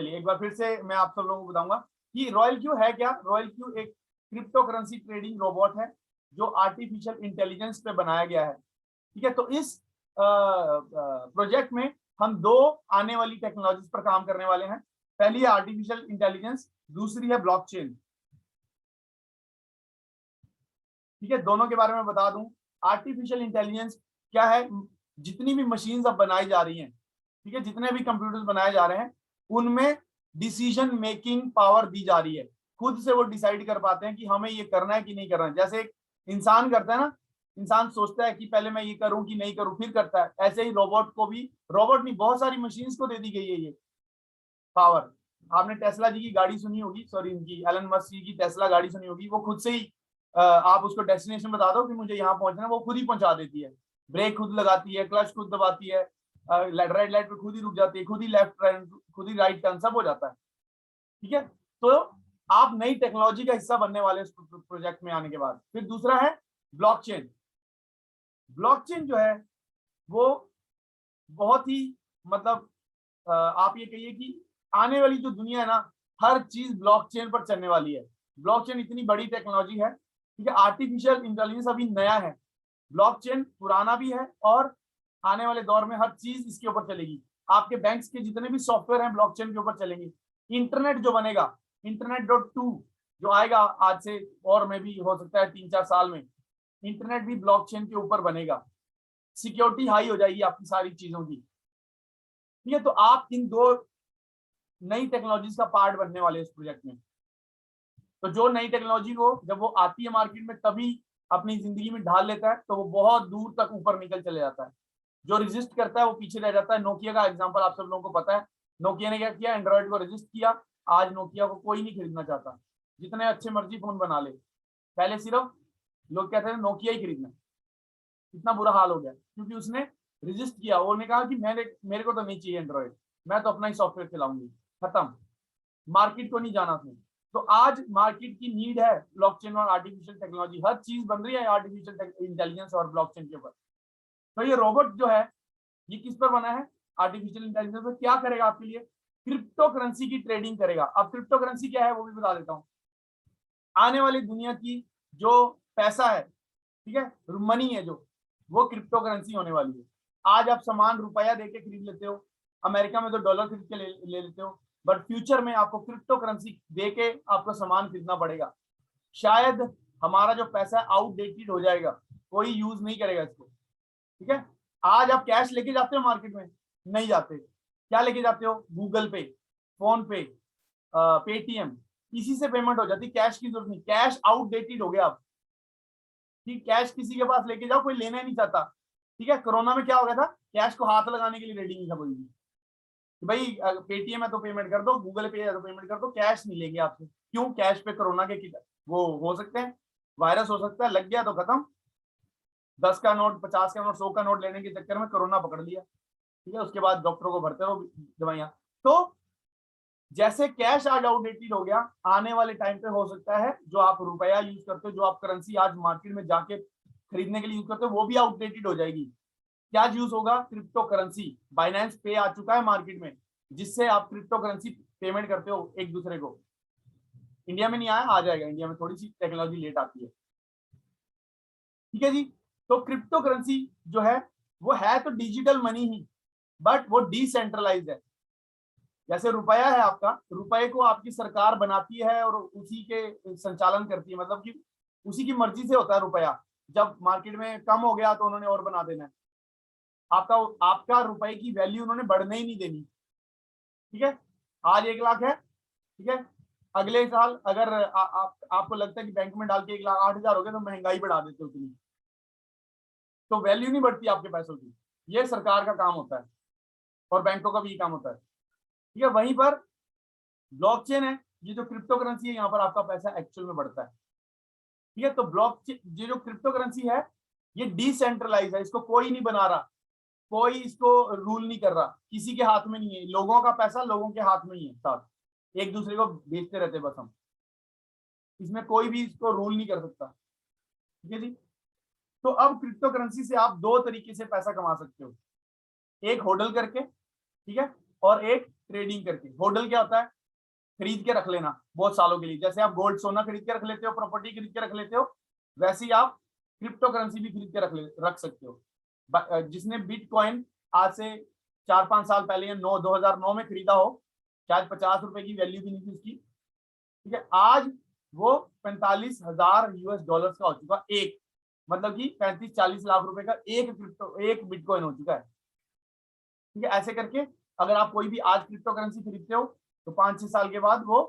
चलिए एक बार फिर से मैं आप सब लोगों को बताऊंगा कि रॉयल क्यू है क्या। रॉयल क्यू एक क्रिप्टो करेंसी ट्रेडिंग रोबोट है जो आर्टिफिशियल इंटेलिजेंस पे बनाया गया है। ठीक है, तो इस प्रोजेक्ट में हम दो आने वाली टेक्नोलॉजीज पर काम करने वाले हैं। पहली है आर्टिफिशियल इंटेलिजेंस, दूसरी है ब्लॉकचेन। ठीक है, दोनों के बारे में बता दूं। आर्टिफिशियल इंटेलिजेंस क्या है? जितनी भी मशीन्स अब बनाई जा रही हैं, ठीक है, जितने भी कंप्यूटर्स बनाए जा रहे हैं, उनमें डिसीजन मेकिंग पावर दी जा रही है। खुद से वो डिसाइड कर पाते हैं कि हमें ये करना है कि नहीं करना है। जैसे एक इंसान करता है ना, इंसान सोचता है कि पहले मैं ये करूं कि नहीं करूं, फिर करता है। ऐसे ही रोबोट को भी, रोबोट नहीं, बहुत सारी मशीन्स को दे दी गई है ये पावर। आपने टेस्ला जी की गाड़ी सुनी होगी, सॉरी इनकी एलन मस्क जी की टेस्ला गाड़ी सुनी होगी। वो खुद से ही आप उसको डेस्टिनेशन बता दो कि मुझे यहाँ पहुंचना है, वो खुद ही पहुंचा देती है। ब्रेक खुद लगाती है, क्लच खुद दबाती है, रेड लाइट पे खुद ही रुक जाती है, खुद ही लेफ्ट टर्न, खुद ही राइट टर्न, सब हो जाता है। ठीक है, तो आप नई टेक्नोलॉजी का हिस्सा बनने वाले इस प्रोजेक्ट में आने के बाद। फिर दूसरा है ब्लॉकचेन। ब्लॉकचेन जो है वो बहुत ही मतलब आप ये कहिए कि आने वाली जो दुनिया है ना, हर चीज ब्लॉकचेन पर चलने वाली है। ब्लॉकचेन इतनी बड़ी टेक्नोलॉजी है। ठीक है, आर्टिफिशियल इंटेलिजेंस अभी नया है, ब्लॉकचेन पुराना भी है, और आने वाले दौर में हर चीज इसके ऊपर चलेगी। आपके बैंक्स के जितने भी सॉफ्टवेयर हैं ब्लॉकचेन के ऊपर चलेंगे। इंटरनेट जो बनेगा, इंटरनेट.2 जो आएगा आज से, और में भी हो सकता है 3-4 साल में, इंटरनेट भी ब्लॉकचेन के ऊपर बनेगा। सिक्योरिटी हाई हो जाएगी आपकी सारी चीजों की। ठीक है, तो आप इन दो नई टेक्नोलॉजीज का पार्ट बनने वाले इस प्रोजेक्ट में। तो जो नई टेक्नोलॉजी को जब वो आती है मार्केट में, तभी अपनी जिंदगी में ढाल लेता है, तो वो बहुत दूर तक ऊपर निकल चले जाता है। जो रजिस्ट करता है वो पीछे रह जाता है। नोकिया का एग्जांपल आप सब लोगों को पता है। नोकिया ने क्या किया? एंड्रॉइड को रजिस्ट किया। आज नोकिया को कोई नहीं खरीदना चाहता, जितने अच्छे मर्जी फोन बना ले। पहले सिर्फ लोग कहते थे नोकिया ही खरीदना। इतना बुरा हाल हो गया क्योंकि उसने रजिस्ट किया। उन्होंने कहा कि मेरे को तो नहीं चाहिए एंड्रॉइड, मैं तो अपना ही सॉफ्टवेयर चलाऊंगी। खत्म, मार्केट को नहीं जाना था। तो आज मार्केट की नीड है ब्लॉकचेन और आर्टिफिशियल टेक्नोलॉजी। हर चीज बन रही है आर्टिफिशियल इंटेलिजेंस और ब्लॉकचेन के ऊपर। तो ये रोबोट जो है, ये किस पर बना है? आर्टिफिशियल इंटेलिजेंस पर। क्या करेगा आपके लिए? क्रिप्टो करेंसी की ट्रेडिंग करेगा। अब क्रिप्टो करेंसी क्या है वो भी बता देता हूँ। आने वाली दुनिया की जो पैसा है, ठीक है, मनी है जो, वो क्रिप्टो करेंसी होने वाली है। आज आप सामान रुपया देके खरीद लेते हो, अमेरिका में तो डॉलर खरीद के ले लेते हो, बट फ्यूचर में आपको क्रिप्टो करेंसी देके आपको सामान खरीदना पड़ेगा। शायद हमारा जो पैसा आउटडेटेड हो जाएगा, कोई यूज नहीं करेगा इसको। ठीक है, आज आप कैश लेके जाते हो मार्केट में? नहीं जाते। क्या लेके जाते हो? गूगल पे, फोन पे, पेटीएम, इसी से पेमेंट हो जाती। कैश की जरूरत नहीं, कैश आउटडेटेड हो गया अब। ठीक, कैश किसी के पास लेके जाओ, कोई लेना ही नहीं चाहता। ठीक है, कोरोना में क्या हो गया था? कैश को हाथ लगाने के लिए रेडी नहीं था कोई भी, कि भाई पेटीएम है तो पेमेंट कर दो, गूगल पे है तो पेमेंट कर दो, कैश नहीं लेंगे आपसे। क्यों? कैश पे कोरोना के वो हो सकते हैं, वायरस हो सकता है, लग गया तो खत्म। 10 का नोट, 50 का नोट, 100 का नोट लेने के चक्कर में कोरोना पकड़ लिया। ठीक है, उसके बाद डॉक्टरों को भरते रहो दवाइयां। तो जैसे कैश आज आउटडेटेड हो गया, आने वाले टाइम पे हो सकता है जो आप रुपया यूज करते हो, जो आप करेंसी आज मार्केट में जाके खरीदने के लिए यूज करते हो, वो भी आउटडेटेड हो जाएगी। क्या यूज होगा? Crypto currency. बाइनेंस पे आ चुका है मार्केट में, जिससे आप क्रिप्टो करेंसी पेमेंट करते हो एक दूसरे को। इंडिया में नहीं आया, आ जाएगा। इंडिया में थोड़ी सी टेक्नोलॉजी लेट आती है। ठीक है जी, तो क्रिप्टो करेंसी जो है वो है तो डिजिटल मनी ही, बट वो डिसेंट्रलाइज है। जैसे रुपया है आपका, रुपये को आपकी सरकार बनाती है और उसी के संचालन करती है, मतलब कि उसी की मर्जी से होता है रुपया। जब मार्केट में कम हो गया तो उन्होंने और बना देना है। आपका आपका रुपए की वैल्यू उन्होंने बढ़ने ही नहीं देनी। ठीक है, आज 1 लाख है, ठीक है, अगले साल अगर आपको लगता है कि बैंक में डाल के 1,08,000 हो गया, तो महंगाई बढ़ा देते उतनी, तो वैल्यू नहीं बढ़ती आपके पैसों की। ये सरकार का काम होता है और बैंकों का भी काम होता है। ठीक है, वहीं पर ब्लॉकचेन है, ये जो क्रिप्टो करेंसी है, यहाँ पर आपका पैसा एक्चुअल में बढ़ता है। ठीक है, तो ब्लॉकचेन, ये जो क्रिप्टो करेंसी है, ये डिसेंट्रलाइज है, इसको कोई नहीं बना रहा, कोई इसको रूल नहीं कर रहा, किसी के हाथ में नहीं है। लोगों का पैसा लोगों के हाथ में ही है, साथ एक दूसरे को बेचते रहते बस हम। इसमें कोई भी इसको रूल नहीं कर सकता। ठीक है जी, तो अब क्रिप्टो करेंसी से आप दो तरीके से पैसा कमा सकते हो। एक होडल करके, ठीक है, और एक ट्रेडिंग करके। होल्डल क्या होता है? खरीद के रख लेना बहुत सालों के लिए। जैसे आप गोल्ड सोना खरीद के रख लेते हो, प्रॉपर्टी खरीद के रख लेते हो, वैसे ही आप क्रिप्टो करेंसी भी खरीद के रख सकते हो। जिसने बिटकॉइन आज से 4-5 साल पहले या 2009 में खरीदा हो, शायद 50 रुपए की वैल्यू भी नहीं थी उसकी, ठीक है, आज वो 45,000 US डॉलर्स का हो चुका एक, मतलब कि 35-40 लाख रुपए का एक बिटकॉइन हो चुका है। ठीक है, ऐसे करके अगर आप कोई भी आज क्रिप्टो करेंसी खरीदते हो तो 5-6 साल के बाद वो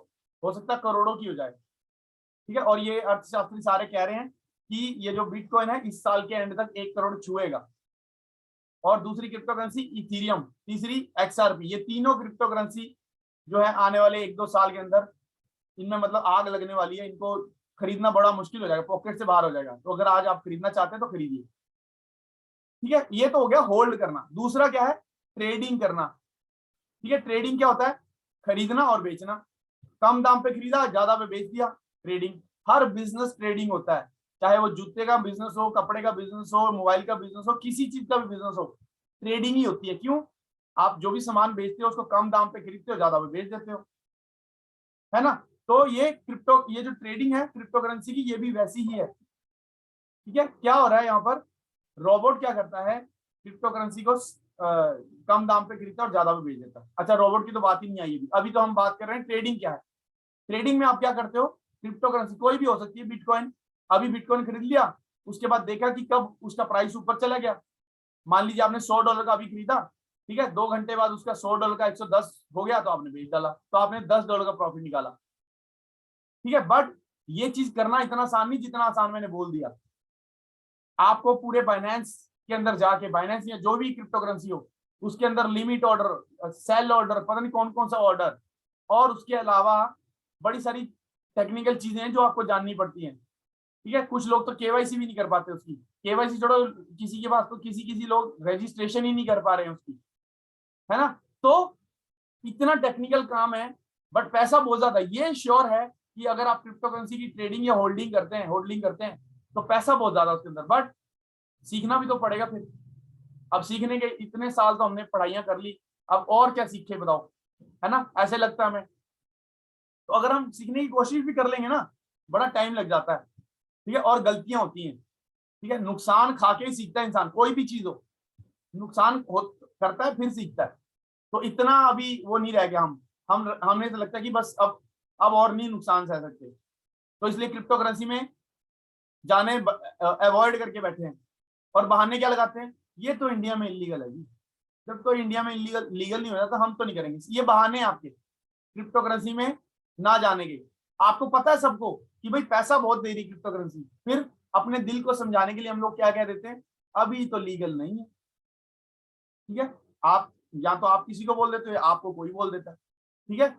हो सकता है करोड़ों की हो जाए। ठीक है, और ये अर्थशास्त्री सारे कह रहे हैं कि ये जो बिटकॉइन है इस साल के एंड तक 1 करोड़ छुएगा। और दूसरी क्रिप्टो करेंसी इथीरियम, तीसरी XRP, ये तीनों क्रिप्टो करेंसी जो है आने वाले 1-2 साल के अंदर इनमें मतलब आग लगने वाली है। इनको खरीदना बड़ा मुश्किल हो जाएगा, पॉकेट से बाहर हो जाएगा। तो अगर आज आप खरीदना चाहते हैं तो खरीदिए। ठीक है, ये तो हो गया होल्ड करना। दूसरा क्या है? ट्रेडिंग करना। ठीक है, ट्रेडिंग क्या होता है? खरीदना और बेचना। कम दाम पे खरीदा, ज्यादा पे बेच दिया, ट्रेडिंग। हर बिजनेस ट्रेडिंग होता है, चाहे वो जूते का बिजनेस हो, कपड़े का बिजनेस हो, मोबाइल का बिजनेस हो, किसी चीज का भी बिजनेस हो, ट्रेडिंग ही होती है। क्यों? आप जो भी सामान बेचते हो उसको कम दाम पे खरीदते हो, ज्यादा पे बेच देते हो, है ना? तो ये जो ट्रेडिंग है क्रिप्टो करेंसी की, ये भी वैसी ही है। ठीक है, क्या हो रहा है यहाँ पर? रोबोट क्या करता है? क्रिप्टो करेंसी को कम दाम पे खरीदता है और ज्यादा पे बेच देता है। अच्छा, रोबोट की तो बात ही नहीं आई अभी तो हम बात कर रहे हैं ट्रेडिंग क्या है। ट्रेडिंग में आप क्या करते हो? क्रिप्टो करेंसी कोई भी हो सकती है, बिटकॉइन। अभी बिटकॉइन खरीद लिया, उसके बाद देखा कि कब उसका प्राइस ऊपर चला गया। मान लीजिए आपने $100 का अभी खरीदा, ठीक है, 2 घंटे बाद उसका $100 का 110 हो गया, तो आपने बेच डाला, तो आपने $10 का प्रॉफिट निकाला। ठीक है, बट ये चीज करना इतना आसान नहीं जितना आसान मैंने बोल दिया। आपको पूरे बाइनेंस के अंदर जाके, बाइनेंस या जो भी क्रिप्टो करेंसी हो उसके अंदर लिमिट ऑर्डर, सेल ऑर्डर, पता नहीं कौन कौन सा ऑर्डर, और उसके अलावा बड़ी सारी टेक्निकल चीजें हैं जो आपको जाननी पड़ती हैं। ठीक है, कुछ लोग तो केवाईसी भी नहीं कर पाते उसकी। केवाईसी छोड़ो, किसी के पास तो किसी लोग रजिस्ट्रेशन ही नहीं कर पा रहे हैं उसकी, है ना? तो इतना टेक्निकल काम है, बट पैसा बहुत ज्यादा है। ये श्योर है कि अगर आप क्रिप्टो करेंसी की ट्रेडिंग या होल्डिंग करते हैं तो पैसा बहुत ज्यादा उसके अंदर, बट सीखना भी तो पड़ेगा फिर। अब सीखने के इतने साल तो हमने पढ़ाइयां कर ली, अब और क्या सीखे बताओ, है ना? ऐसे लगता है हमें। तो अगर हम सीखने की कोशिश भी कर लेंगे ना, बड़ा टाइम लग जाता है। ठीक है, और गलतियां होती हैं। ठीक है, नुकसान खा के ही सीखता है इंसान, कोई भी चीज हो नुकसान करता है फिर सीखता है। तो इतना अभी वो नहीं रह गया। हमने तो लगता है कि बस अब और नहीं नुकसान सह सकते, तो इसलिए क्रिप्टो करेंसी में जाने अवॉइड करके बैठे हैं। और बहाने क्या लगाते हैं? ये तो इंडिया में इलीगल है जी। जब तो इंडिया में लीगल नहीं हो जाता हम तो नहीं करेंगे। ये बहाने हैं आपके क्रिप्टो करेंसी में ना जाने के। आपको पता है सबको कि भाई पैसा बहुत दे रही क्रिप्टो करेंसी, फिर अपने दिल को समझाने के लिए हम लोग क्या कह देते हैं? अभी तो लीगल नहीं है। ठीक है, आप या तो आप किसी को बोल देते हो या आपको कोई बोल देता है। ठीक है,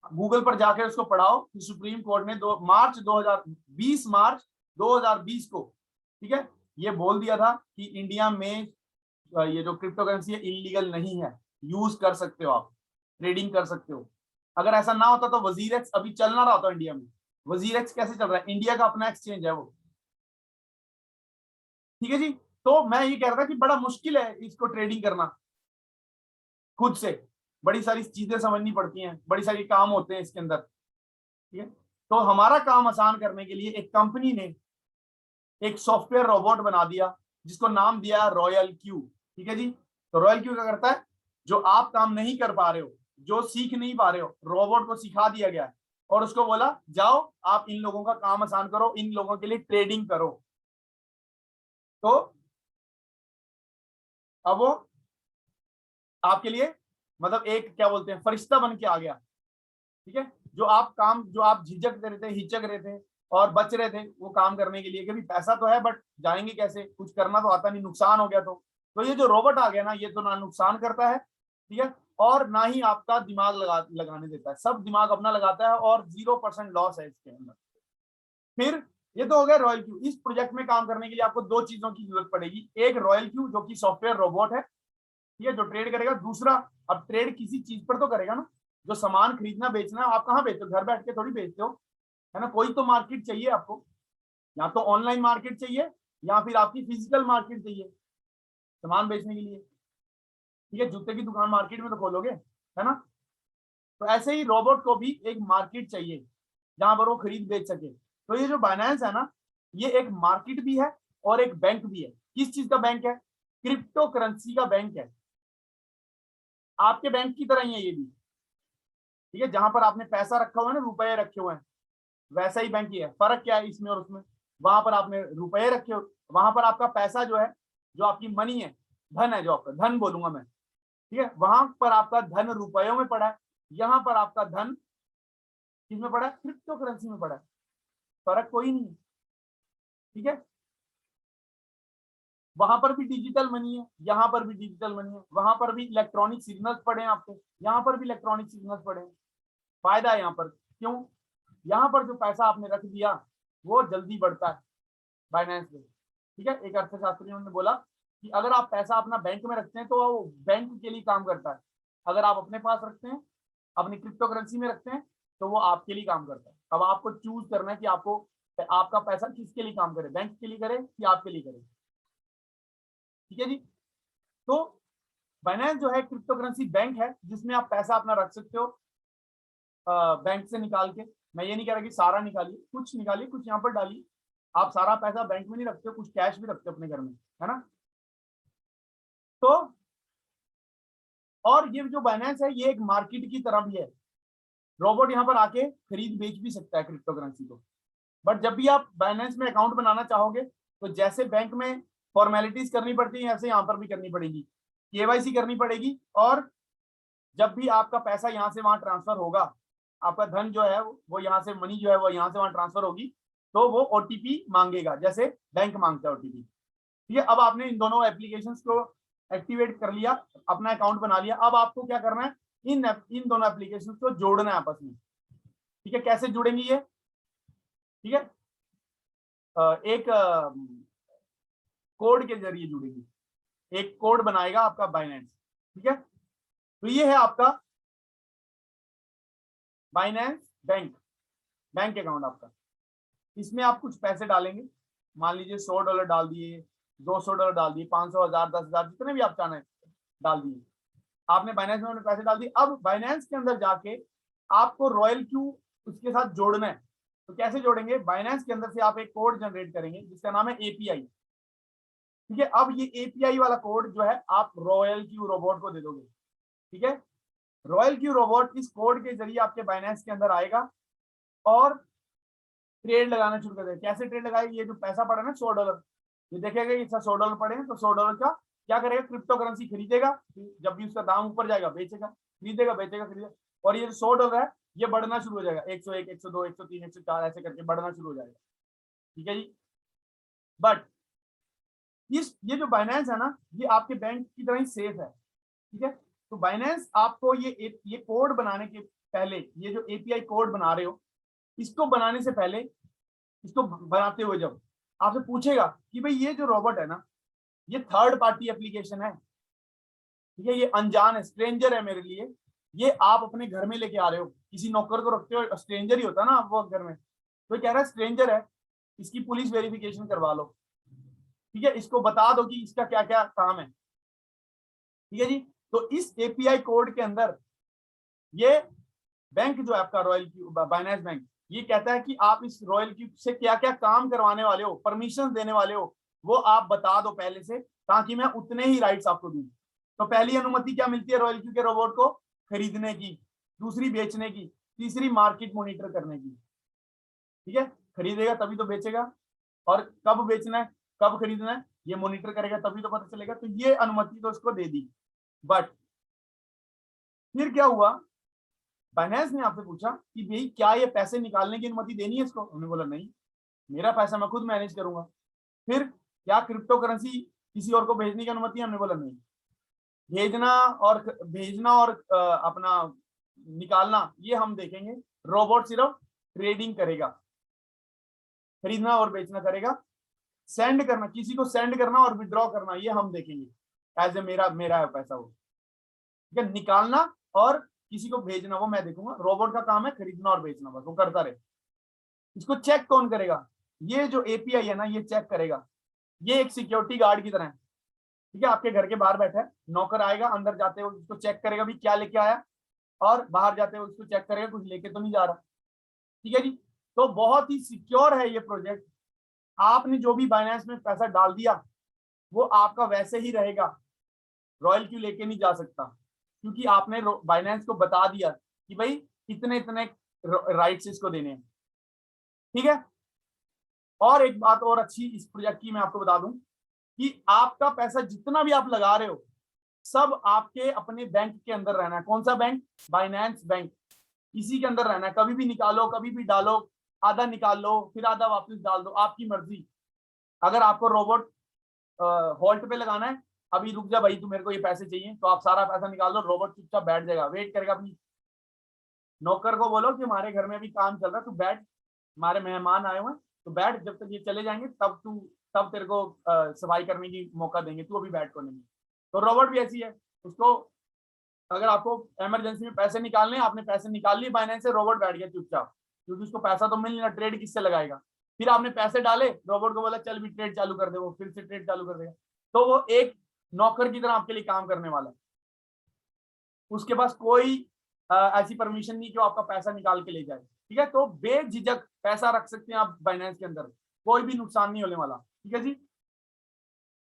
गूगल पर जाकर उसको पढ़ाओ कि सुप्रीम कोर्ट ने मार्च 2020 को, ठीक है, ये बोल दिया था कि इंडिया में ये जो क्रिप्टो करेंसी है इलीगल नहीं है, यूज कर सकते हो, आप ट्रेडिंग कर सकते हो। अगर ऐसा ना होता तो वजीरेक्स अभी चल ना रहा होता इंडिया में। वजीरेक्स कैसे चल रहा है? इंडिया का अपना एक्सचेंज है वो। ठीक है जी, तो मैं ये कह रहा था कि बड़ा मुश्किल है इसको ट्रेडिंग करना खुद से। बड़ी सारी चीजें समझनी पड़ती हैं, बड़ी सारी काम होते हैं इसके अंदर। ठीक है, तो हमारा काम आसान करने के लिए एक कंपनी ने एक सॉफ्टवेयर रोबोट बना दिया जिसको नाम दिया रॉयल क्यू। ठीक है जी, तो रॉयल क्यू क्या करता है? जो आप काम नहीं कर पा रहे हो, जो सीख नहीं पा रहे हो, रोबोट को सिखा दिया गया है और उसको बोला जाओ आप इन लोगों का काम आसान करो, इन लोगों के लिए ट्रेडिंग करो। तो अब वो आपके लिए मतलब एक क्या बोलते हैं, फरिश्ता बन के आ गया। ठीक है, जो आप झिझक रहे थे, हिचक रहे थे और बच रहे थे वो काम करने के लिए, क्योंकि पैसा तो है बट जाएंगे कैसे, कुछ करना तो आता नहीं, नुकसान हो गया। तो ये जो रोबोट आ गया ना, ये तो ना नुकसान करता है, ठीक है, और ना ही आपका दिमाग लगाने देता है, सब दिमाग अपना लगाता है और 0% लॉस है इसके अंदर। फिर ये तो हो गया रॉयल क्यू। इस प्रोजेक्ट में काम करने के लिए आपको 2 चीजों की जरूरत पड़ेगी। एक रॉयल क्यू जो कि सॉफ्टवेयर रोबोट है, ठीक है, जो ट्रेड करेगा। दूसरा, अब ट्रेड किसी चीज पर तो करेगा ना, जो सामान खरीदना बेचना आप कहाँ बेचते हो? घर बैठ के थोड़ी बेचते हो, है ना? कोई तो मार्केट चाहिए आपको, या तो ऑनलाइन मार्केट चाहिए या फिर आपकी फिजिकल मार्केट चाहिए सामान बेचने के लिए। ठीक है, जूते की दुकान मार्केट में तो खोलोगे, है ना? तो ऐसे ही रोबोट को भी एक मार्केट चाहिए जहां पर वो खरीद बेच सके। तो ये जो बाइनेंस है ना, ये एक मार्केट भी है और एक बैंक भी है। किस चीज का बैंक है? क्रिप्टो करेंसी का बैंक है। आपके बैंक की तरह ही है ये भी, ठीक है। जहां पर आपने पैसा रखा हुआ है ना, रुपए रखे हुए हैं, वैसा ही बैंक ही है। फर्क क्या है इसमें और उसमें? वहां पर आपने रुपए रखे हो, वहां पर आपका पैसा जो है, जो आपकी मनी है, धन है, जो आपका धन बोलूंगा मैं, ठीक है, वहां पर आपका धन रुपयों में पड़ा है, यहाँ पर आपका धन किसमें पड़ा है? क्रिप्टो करेंसी में पड़ा है। फर्क कोई नहीं है, ठीक है। वहां पर भी डिजिटल मनी है, यहाँ पर भी डिजिटल मनी है, वहां पर भी इलेक्ट्रॉनिक सिग्नल्स पड़े हैं आपको, यहाँ पर भी इलेक्ट्रॉनिक सिग्नल्स पड़े हैं। फायदा है यहाँ पर, क्यों? यहाँ पर जो पैसा आपने रख दिया वो जल्दी बढ़ता है बाइनेंस में, ठीक है। एक अर्थशास्त्री ने बोला कि अगर आप पैसा अपना बैंक में रखते हैं तो वो बैंक के लिए काम करता है, अगर आप अपने पास रखते हैं, अपनी क्रिप्टो करेंसी में रखते हैं, तो वो आपके लिए काम करता है। अब आपको चूज करना है कि आपको आपका पैसा किसके लिए काम करे, बैंक के लिए करे कि आपके लिए करे, ठीक है जी। तो बाइनेंस जो है क्रिप्टो करेंसी बैंक है जिसमें आप पैसा अपना रख सकते हो बैंक से निकाल के। मैं ये नहीं कह रहा कि सारा निकालिए, कुछ निकालिए, कुछ यहाँ पर डालिए। आप सारा पैसा बैंक में नहीं रखते हो, कुछ कैश भी रखते हो अपने घर में, है ना। तो और ये जो बाइनेंस है ये एक मार्केट की तरह भी है। रोबोट यहाँ पर आके खरीद बेच भी सकता है क्रिप्टो करेंसी को। बट जब भी आप बाइनेंस में अकाउंट बनाना चाहोगे तो जैसे बैंक में फॉर्मेलिटीज करनी पड़ती है, ऐसे यहाँ पर भी करनी पड़ेगी, केवाईसी करनी पड़ेगी। और जब भी आपका पैसा यहाँ से वहां ट्रांसफर होगा, आपका धन जो है वो यहाँ से, मनी जो है वो यहाँ से वहां ट्रांसफर होगी, तो वो ओटीपी मांगेगा, जैसे बैंक मांगता है ओटीपी, ठीक है। अब आपने इन दोनों एप्लीकेशंस को एक्टिवेट कर लिया, अपना अकाउंट बना लिया। अब आपको क्या करना है? इन दोनों एप्लीकेशंस को जोड़ना है आपस में, ठीक है। कैसे जुड़ेंगी ये? ठीक है, एक कोड के जरिए जुड़ेगी, एक कोड बनाएगा आपका बाइनेंस, ठीक है। तो ये है आपका बाइनेंस बैंक अकाउंट आपका। इसमें आप कुछ पैसे डालेंगे, मान लीजिए $100 डाल दिए, $200 डाल दिए, 500, 1000, 10,000, जितने भी आप चाहें डाल दिए। आपने बाइनेंस में अपने पैसे डाल दिए। अब बाइनेंस के अंदर जाके आपको रॉयल क्यू उसके साथ जोड़ना है। तो कैसे जोड़ेंगे? बाइनेंस के अंदर से आप एक कोड जनरेट करेंगे जिसका नाम है एपीआई, ठीक है। अब ये एपीआई वाला कोड जो है आप रॉयल क्यू रोबोट को दे दोगे, ठीक है। रॉयल क्यू रोबोट इस कोड के जरिए आपके बाइनेंस के अंदर आएगा और ट्रेड लगाना शुरू कर देगा। कैसे ट्रेड लगाएगा? ये जो पैसा पड़ा ना $100, ये देखेगा कि $100 पड़े हैं, तो $100 का क्या करेगा? क्रिप्टो करेंसी खरीदेगा, जब भी उसका दाम ऊपर जाएगा बेचेगा, खरीदेगा बेचेगा खरीदेगा। और ये जो $100 है ये बढ़ना शुरू हो जाएगा, 101, 102, 103, 104 ऐसे करके बढ़ना शुरू हो जाएगा, ठीक है जी। बट ये जो बाइनेंस है ना, ये आपके बैंक की तरह ही सेफ है, ठीक है। तो बाइनेंस आपको ये कोड बनाने के पहले, ये जो एपीआई कोड बना रहे हो, इसको बनाने से पहले, इसको बनाते हुए जब आपसे पूछेगा कि भाई ये जो रोबोट है ना, ये थर्ड पार्टी एप्लीकेशन है, ठीक है, ये अनजान है, स्ट्रेंजर है मेरे लिए, ये आप अपने घर में लेके आ रहे हो, किसी नौकर को रखते हो, स्ट्रेंजर ही होता है ना वो घर में, तो कह रहा है स्ट्रेंजर है, इसकी पुलिस वेरिफिकेशन करवा लो, ठीक है, इसको बता दो कि इसका क्या क्या काम है, ठीक है जी। तो इस एपीआई कोड के अंदर ये बैंक जो है आपका रॉयल क्यू बाइनेंस बैंक, ये कहता है कि आप इस रॉयल क्यू से क्या क्या काम करवाने वाले हो, परमिशन देने वाले हो, वो आप बता दो पहले से, ताकि मैं उतने ही राइट्स आपको दूं। तो पहली अनुमति क्या मिलती है रॉयल क्यू के रोबोट को? खरीदने की, दूसरी बेचने की, तीसरी मार्केट मॉनिटर करने की, ठीक है। खरीदेगा तभी तो बेचेगा, और कब बेचना है कब खरीदना है ये मॉनिटर करेगा तभी तो पता चलेगा। तो ये अनुमति तो उसको दे दी। बट फिर क्या हुआ? बाइनेंस ने आपसे पूछा कि भाई क्या ये पैसे निकालने की अनुमति देनी है इसको? उन्होंने बोला नहीं, मेरा पैसा मैं खुद मैनेज करूंगा। फिर क्या क्रिप्टो करेंसी किसी और को भेजने की अनुमति है? हमने बोला नहीं। भेजना और अपना निकालना ये हम देखेंगे, रोबोट सिर्फ ट्रेडिंग करेगा, खरीदना और बेचना करेगा। सेंड करना, किसी को सेंड करना और विड्रॉ करना ये हम देखेंगे एज ए मेरा है पैसा वो, ठीक है। निकालना और किसी को भेजना वो मैं देखूंगा। रोबोट का काम है खरीदना और बेचना, बस वो करता रहे। इसको चेक कौन करेगा? ये जो एपीआई है ना, ये चेक करेगा। ये एक सिक्योरिटी गार्ड की तरह है, ठीक है। आपके घर के बाहर बैठा है, नौकर आएगा, अंदर जाते हुए उसको चेक करेगा भी क्या लेके आया, और बाहर जाते हुए उसको चेक करेगा कुछ लेके तो नहीं जा रहा। ठीक है जी, तो बहुत ही सिक्योर है ये प्रोजेक्ट। आपने जो भी बाइनेंस में पैसा डाल दिया वो आपका वैसे ही रहेगा, रॉयल क्यू लेके नहीं जा सकता, क्योंकि आपने बाइनेंस को बता दिया कि भाई इतने इतने राइट्स इसको देने हैं। ठीक है, और एक बात और अच्छी इस प्रोजेक्ट की मैं आपको बता दूं कि आपका पैसा जितना भी आप लगा रहे हो सब आपके अपने बैंक के अंदर रहना है। कौन सा बैंक? बाइनेंस बैंक, इसी के अंदर रहना है। कभी भी निकालो, कभी भी डालो, आधा निकाल लो फिर आधा वापस डाल दो, आपकी मर्जी। अगर आपको रोबोट हॉल्ट पे लगाना है, अभी रुक जा भाई तू मेरे को ये पैसे चाहिए, तो आप सारा पैसा निकाल दो, रोबोट चुपचाप बैठ जाएगा, वेट करेगा। अपनी नौकर को बोलो कि हमारे घर में भी काम चल रहा है, तू बैठ, हमारे मेहमान आए हुए हैं, तो बैठ, जब तक ये चले जाएंगे तब तेरे को सफाई करने की मौका देंगे, तू अभी बैठ को नहीं। तो रोबोट भी ऐसी है, उसको अगर आपको इमरजेंसी में पैसे निकालने, आपने पैसे निकाल लिए बाइनेंस से, रोबोट बैठ गया चुपचाप, क्योंकि उसको पैसा तो मिल नहीं रहा, ट्रेड किससे लगाएगा। फिर आपने पैसे डाले, रोबोट को बोला चल भी ट्रेड चालू कर दे, वो फिर से ट्रेड चालू कर देगा। तो वो एक नौकर की तरह आपके लिए काम करने वाला है। उसके पास कोई ऐसी परमिशन नहीं कि वो आपका पैसा निकाल के ले जाए। ठीक है, तो बेझिझक पैसा रख सकते हैं आप बाइनेंस के अंदर, कोई भी नुकसान नहीं होने वाला। ठीक है जी,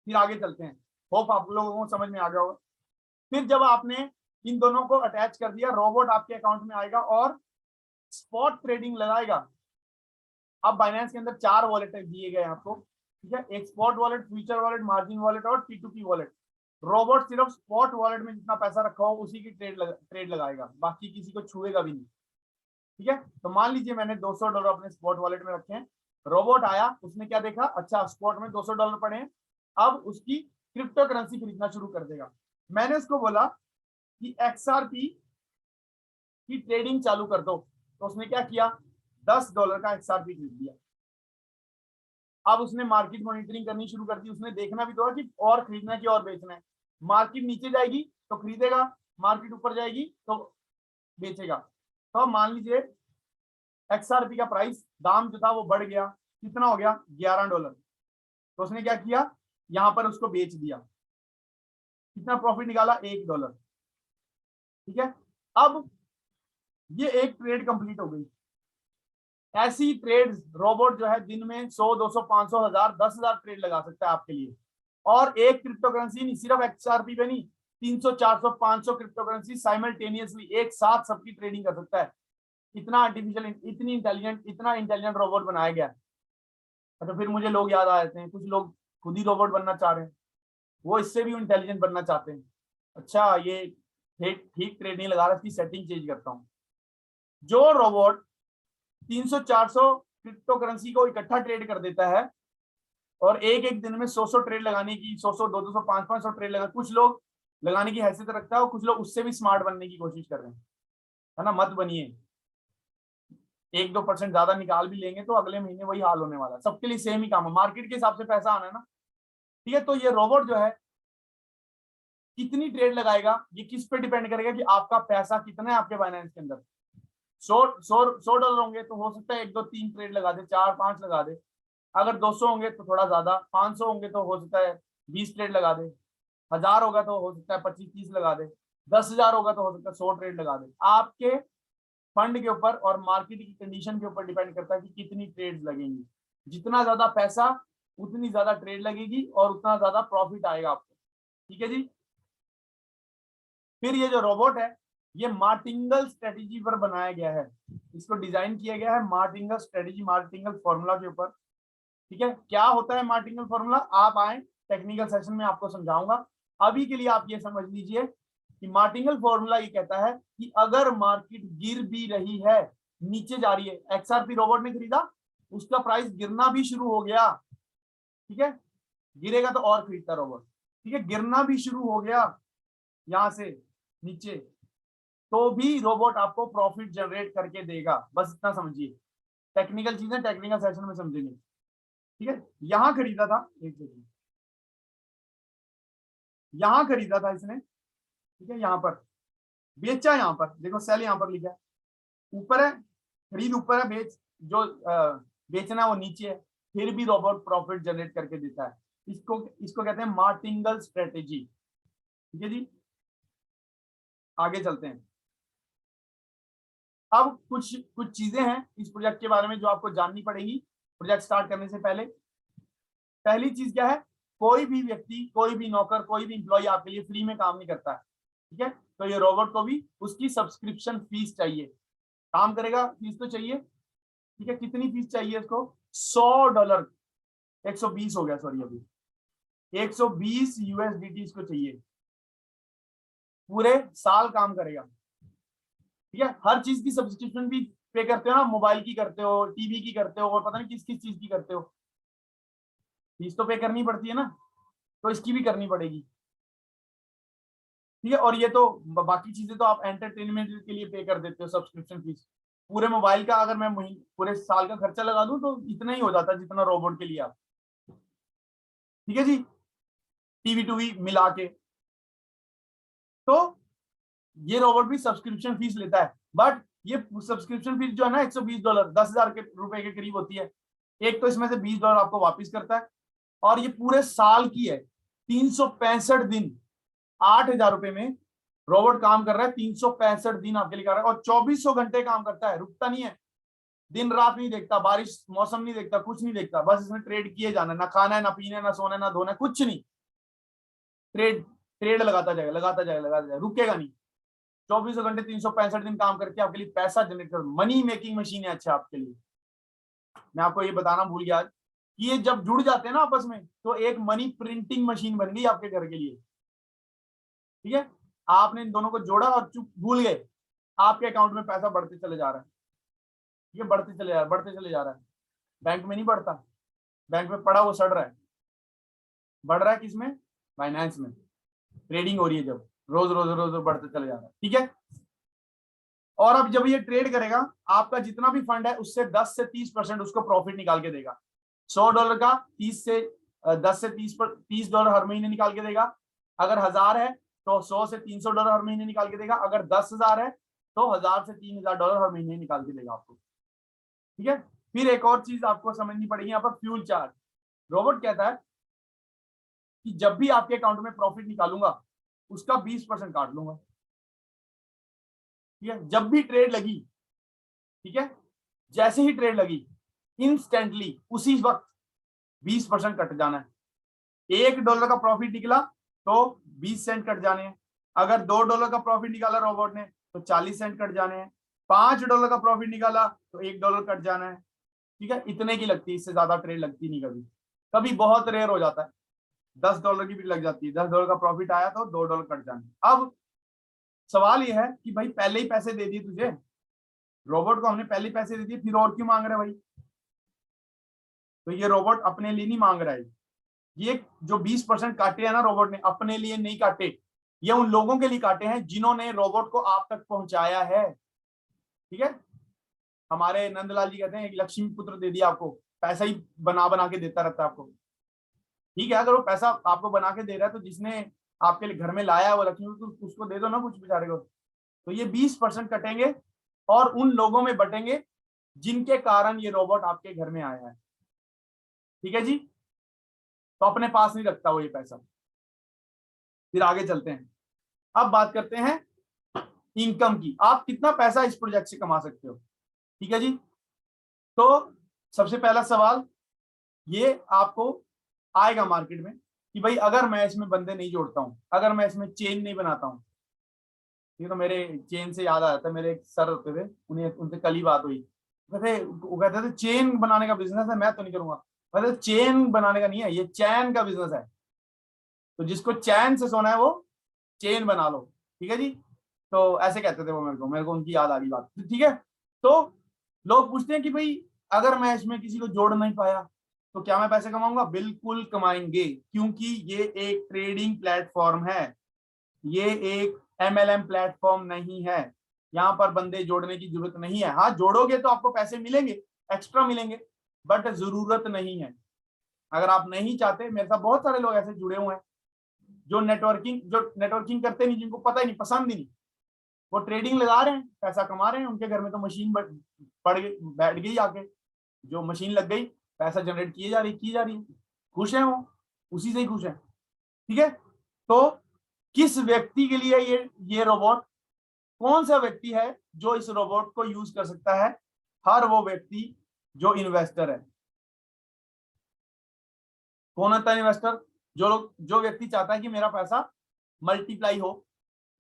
फिर आगे चलते हैं। होप आप लोगों को समझ में आ गया होगा। फिर जब आपने इन दोनों को अटैच कर दिया, रोबोट आपके अकाउंट में आएगा और स्पॉट ट्रेडिंग लगाएगा। अब बाइनेंस के अंदर 4 वॉलेट दिए गए आपको। ठीक है, एक spot wallet, future wallet, margin wallet और P2P वॉलेट। रोबोट सिर्फ स्पॉट वॉलेट में जितना पैसा रखा हो उसी की ट्रेड लगाएगा, बाकी किसी को छुएगा भी नहीं। ठीक है, तो मान लीजिए मैंने $200 अपने स्पॉट वॉलेट में रखे हैं, रोबोट आया, उसने क्या देखा, अच्छा स्पॉट में $200 पड़े हैं, अब उसकी क्रिप्टो करेंसी खरीदना शुरू कर देगा। मैंने उसको बोला कि XRP की ट्रेडिंग चालू कर दो, तो उसने क्या किया, $10 का XRP खरीद लिया। अब उसने मार्केट मॉनिटरिंग करनी शुरू कर दी, उसने देखना भी तो है कि और खरीदना है कि और बेचना है। मार्केट नीचे जाएगी तो खरीदेगा, मार्केट ऊपर जाएगी तो बेचेगा। तो मान लीजिए XRP का प्राइस, दाम जो था वो बढ़ गया, कितना हो गया, $11। तो उसने क्या किया, यहां पर उसको बेच दिया, कितना प्रॉफिट निकाला, $1। ठीक है, अब ये एक ट्रेड कंप्लीट हो गई। ऐसी ट्रेड्स रोबोट जो है दिन में 100, 200, 500, 1000, 10,000 ट्रेड लगा सकता है आपके लिए। और एक क्रिप्टो करेंसी नहीं, सिर्फ XRP पे नहीं, 300, 400, 500 क्रिप्टो करेंसी साइमल्टेनियसली एक साथ सबकी ट्रेडिंग कर सकता है। इतना आर्टिफिशियल, इतना इंटेलिजेंट रोबोट बनाया गया। अच्छा, फिर मुझे लोग याद आ जाते हैं, कुछ लोग खुद ही रोबोट बनना चाह रहे हैं, वो इससे भी इंटेलिजेंट बनना चाहते हैं। अच्छा, ये ठीक ठीक ट्रेड नहीं लगा रहा, इसकी सेटिंग चेंज करता हूँ। जो रोबोट 300, 400 क्रिप्टो करेंसी को इकट्ठा ट्रेड कर देता है और एक एक दिन में 100 ट्रेड लगाने की, 100, 200, 500 ट्रेड लगा, कुछ लोग लगाने की हैसियत रखता है और कुछ लोग उससे भी स्मार्ट बनने की कोशिश कर रहे हैं, है ना। मत बनिए, 1-2% ज्यादा निकाल भी लेंगे तो अगले महीने वही हाल होने वाला है। सबके लिए सेम ही काम है, मार्केट के हिसाब से पैसा आना है ना। ठीक है, तो ये रोबोट जो है कितनी ट्रेड लगाएगा, ये किस पे डिपेंड करेगा कि आपका पैसा कितना है आपके फाइनेंस के अंदर। $100 होंगे तो हो सकता है 1, 2, 3 ट्रेड लगा दे, 4, 5 लगा दे। अगर 200 होंगे तो थोड़ा ज्यादा, 500 होंगे तो हो सकता है 20 ट्रेड लगा दे, 1000 होगा तो हो सकता है 25-30 लगा दे, 10,000 होगा तो हो सकता है 100 ट्रेड लगा दे। आपके फंड के ऊपर और मार्केट की कंडीशन के ऊपर डिपेंड करता है कि कितनी ट्रेड्स लगेंगी। जितना ज्यादा पैसा उतनी ज्यादा ट्रेड लगेगी और उतना ज्यादा प्रॉफिट आएगा आपको। ठीक है जी, फिर ये जो रोबोट है ये मार्टिंगल स्ट्रेटेजी पर बनाया गया है, इसको डिजाइन किया गया है मार्टिंगल स्ट्रेटेजी, मार्टिंगल फॉर्मूला के ऊपर। ठीक है, क्या होता है मार्टिंगल फॉर्मूला, आप आए टेक्निकल सेशन में आपको समझाऊंगा। अभी के लिए आप ये समझ लीजिए कि मार्टिंगल फॉर्मूला ये कहता है कि अगर मार्केट गिर भी रही है, नीचे जा रही है, XRP रोबोट ने खरीदा, उसका प्राइस गिरना भी शुरू हो गया। ठीक है, गिरेगा तो और खरीदता रोबोट। ठीक है, गिरना भी शुरू हो गया यहां से नीचे, तो भी रोबोट आपको प्रॉफिट जनरेट करके देगा। बस इतना समझिए, टेक्निकल चीजें टेक्निकल सेशन में समझेंगे। ठीक है, यहां खरीदा था, एक सेकंड, यहां खरीदा था इसने। ठीक है, यहां पर बेचा, यहां पर देखो सेल यहां पर लिखा है, ऊपर है खरीद, ऊपर है बेच, जो बेचना है वो नीचे है, फिर भी रोबोट प्रॉफिट जनरेट करके देता है। इसको इसको कहते हैं मार्टिंगल स्ट्रेटेजी। ठीक है जी, आगे चलते हैं। अब कुछ कुछ चीजें हैं इस प्रोजेक्ट के बारे में जो आपको जाननी पड़ेगी प्रोजेक्ट स्टार्ट करने से पहले। पहली चीज क्या है, कोई भी व्यक्ति, कोई भी नौकर, कोई भी इंप्लॉय आपके लिए फ्री में काम नहीं करता है, ठीक है। तो ये रोबोट को भी उसकी सब्सक्रिप्शन फीस चाहिए, काम करेगा, फीस तो चाहिए, ठीक है। कितनी फीस चाहिए इसको? $100, 120 हो गया, सॉरी, अभी 120 USDT इसको चाहिए, पूरे साल काम करेगा, ठीक है। हर चीज की सब्सक्रिप्शन भी पे करते हो ना, मोबाइल की करते हो, टीवी की करते हो, और पता नहीं किस किस चीज की करते हो, फीस तो पे करनी पड़ती है ना, तो इसकी भी करनी पड़ेगी, ठीक है। और ये तो बाकी चीजें तो आप एंटरटेनमेंट के लिए पे कर देते हो सब्सक्रिप्शन फीस। पूरे मोबाइल का अगर मैं महीने पूरे साल का खर्चा लगा दूं तो इतना ही हो जाता है जितना रोबोट के लिए आप, ठीक है जी, टीवी टूवी मिला के। तो ये रोबोट भी सब्सक्रिप्शन फीस लेता है, बट ये सब्सक्रिप्शन फीस जो है ना $120, 10,000 के रुपए के करीब होती है। एक तो इसमें से $20 आपको वापिस करता है, और ये पूरे साल की है, 365 दिन, 8,000 रुपए में रोबोट काम कर रहा है, 365 दिन आपके लिए कर रहा है, और 2400 घंटे काम करता है, रुकता नहीं है, दिन रात नहीं देखता, बारिश मौसम नहीं देखता, कुछ नहीं देखता, बस इसमें ट्रेड किए जाना, ना खाना है, ना पीना है, ना सोना है, ना धोना है, कुछ नहीं, ट्रेड ट्रेड लगाता जाएगा, लगाता जाएगा, लगाता जाएगा, रुकेगा नहीं। 2400 घंटे, 365 दिन काम करके आपके लिए पैसा जनरेट कर, मनी मेकिंग मशीन है। अच्छा, आपके लिए मैं आपको ये बताना भूल गया कि ये जब जुड़ जाते हैं ना आपस में, तो एक मनी प्रिंटिंग मशीन बन गई आपके घर के लिए, ठीक है। आपने इन दोनों को जोड़ा और चुप भूल गए, आपके अकाउंट में पैसा बढ़ते चले जा रहा है, ये बढ़ते चले जा रहा है, बढ़ते चले जा रहा है। बैंक में नहीं बढ़ता, बैंक में पड़ा वो सड़ रहा है, बढ़ रहा है किसमें? फाइनेंस में, ट्रेडिंग हो रही है जब, रोज रोज रोज रोज बढ़ते चले जा रहा है, ठीक है। और अब जब ये ट्रेड करेगा, आपका जितना भी फंड है उससे 10 से 30% उसको प्रॉफिट निकाल के देगा। $100 का 10 से 30 हर महीने निकाल के देगा। अगर 1000 है तो 100 से $300 हर महीने निकाल के देगा। अगर 10,000 है तो 1000 से $3,000 हर महीने निकाल के देगा आपको, ठीक है। फिर एक और चीज आपको समझनी पड़ेगी यहाँ पर, फ्यूल चार्ज। रोबोट कहता है कि जब भी आपके अकाउंट में प्रॉफिट निकालूंगा उसका 20% काट लूंगा, ठीक है। जब भी ट्रेड लगी, ठीक है, जैसे ही ट्रेड लगी इंस्टेंटली उसी वक्त 20% कट जाना है। $1 का प्रॉफिट निकला तो 20 सेंट कट जाने हैं। अगर $2 का प्रॉफिट निकाला रोबोट ने तो 40 सेंट कट जाने हैं। $5 का प्रॉफिट निकाला तो $1 कट जाना है, ठीक है। इतने की लगती है, इससे ज्यादा ट्रेड लगती नहीं कभी, कभी बहुत रेयर हो जाता है, $10 की भी लग जाती है। $10 का प्रॉफिट आया तो $2 कट जाने। अब सवाल यह है कि भाई पहले ही पैसे दे दिए तुझे, रोबोट को हमने पहले पैसे दे दिए, फिर और क्यों मांग रहे भाई? तो ये रोबोट अपने लिए नहीं मांग रहा है, ये जो 20% काटे हैं ना रोबोट ने, अपने लिए नहीं काटे, ये उन लोगों के लिए काटे हैं जिन्होंने रोबोट को आप तक पहुंचाया है, ठीक है। हमारे नंदलाल जी कहते हैं एक लक्ष्मी पुत्र दे दिया आपको, पैसा ही बना बना के देता रहता है आपको, ठीक है। अगर वो पैसा आपको बना के दे रहा है तो जिसने आपके लिए घर में लाया है वो लक्ष्मी पुत्र, उसको दे दो ना कुछ बेचारे को। तो ये 20% कटेंगे और उन लोगों में बटेंगे जिनके कारण ये रोबोट आपके घर में आया है, ठीक है जी। तो अपने पास नहीं रखता वो ये पैसा। फिर आगे चलते हैं, अब बात करते हैं इनकम की, आप कितना पैसा इस प्रोजेक्ट से कमा सकते हो, ठीक है जी। तो सबसे पहला सवाल ये आपको आएगा मार्केट में कि भाई अगर मैं इसमें बंदे नहीं जोड़ता हूं, अगर मैं इसमें चेन नहीं बनाता हूं, ये तो मेरे चेन से याद आ जाता है, मेरे एक सर होते थे, उन्हें उनसे कल ही बात हुई, वो कहते थे चेन बनाने का बिजनेस है, मैं तो नहीं करूंगा। मतलब चेन बनाने का नहीं है, ये चैन का बिजनेस है, तो जिसको चैन से सोना है वो चेन बना लो, ठीक है जी। तो ऐसे कहते थे वो, मेरे को उनकी याद आ रही बात, ठीक है। तो लोग पूछते हैं कि भाई अगर मैं इसमें किसी को जोड़ नहीं पाया तो क्या मैं पैसे कमाऊंगा? बिल्कुल कमाएंगे, क्योंकि ये एक ट्रेडिंग प्लेटफॉर्म है, ये एक MLM प्लेटफॉर्म नहीं है। यहाँ पर बंदे जोड़ने की जरूरत नहीं है। हाँ, जोड़ोगे तो आपको पैसे मिलेंगे, एक्स्ट्रा मिलेंगे, बट जरूरत नहीं है। अगर आप नहीं चाहते, मेरे साथ बहुत सारे लोग ऐसे जुड़े हुए हैं जो नेटवर्किंग करते नहीं, जिनको पता ही नहीं, पसंद ही नहीं, वो ट्रेडिंग लगा रहे हैं, पैसा कमा रहे हैं, उनके घर में तो मशीन बैठ गई आके, जो मशीन लग गई, पैसा जनरेट की जा रही है, खुश है वो, उसी से ही खुश है, ठीक है। तो किस व्यक्ति के लिए ये रोबोट? कौन सा व्यक्ति है जो इस रोबोट को यूज कर सकता है? हर वो व्यक्ति जो इन्वेस्टर है। कौन होता है इन्वेस्टर? जो व्यक्ति चाहता है कि मेरा पैसा मल्टीप्लाई हो,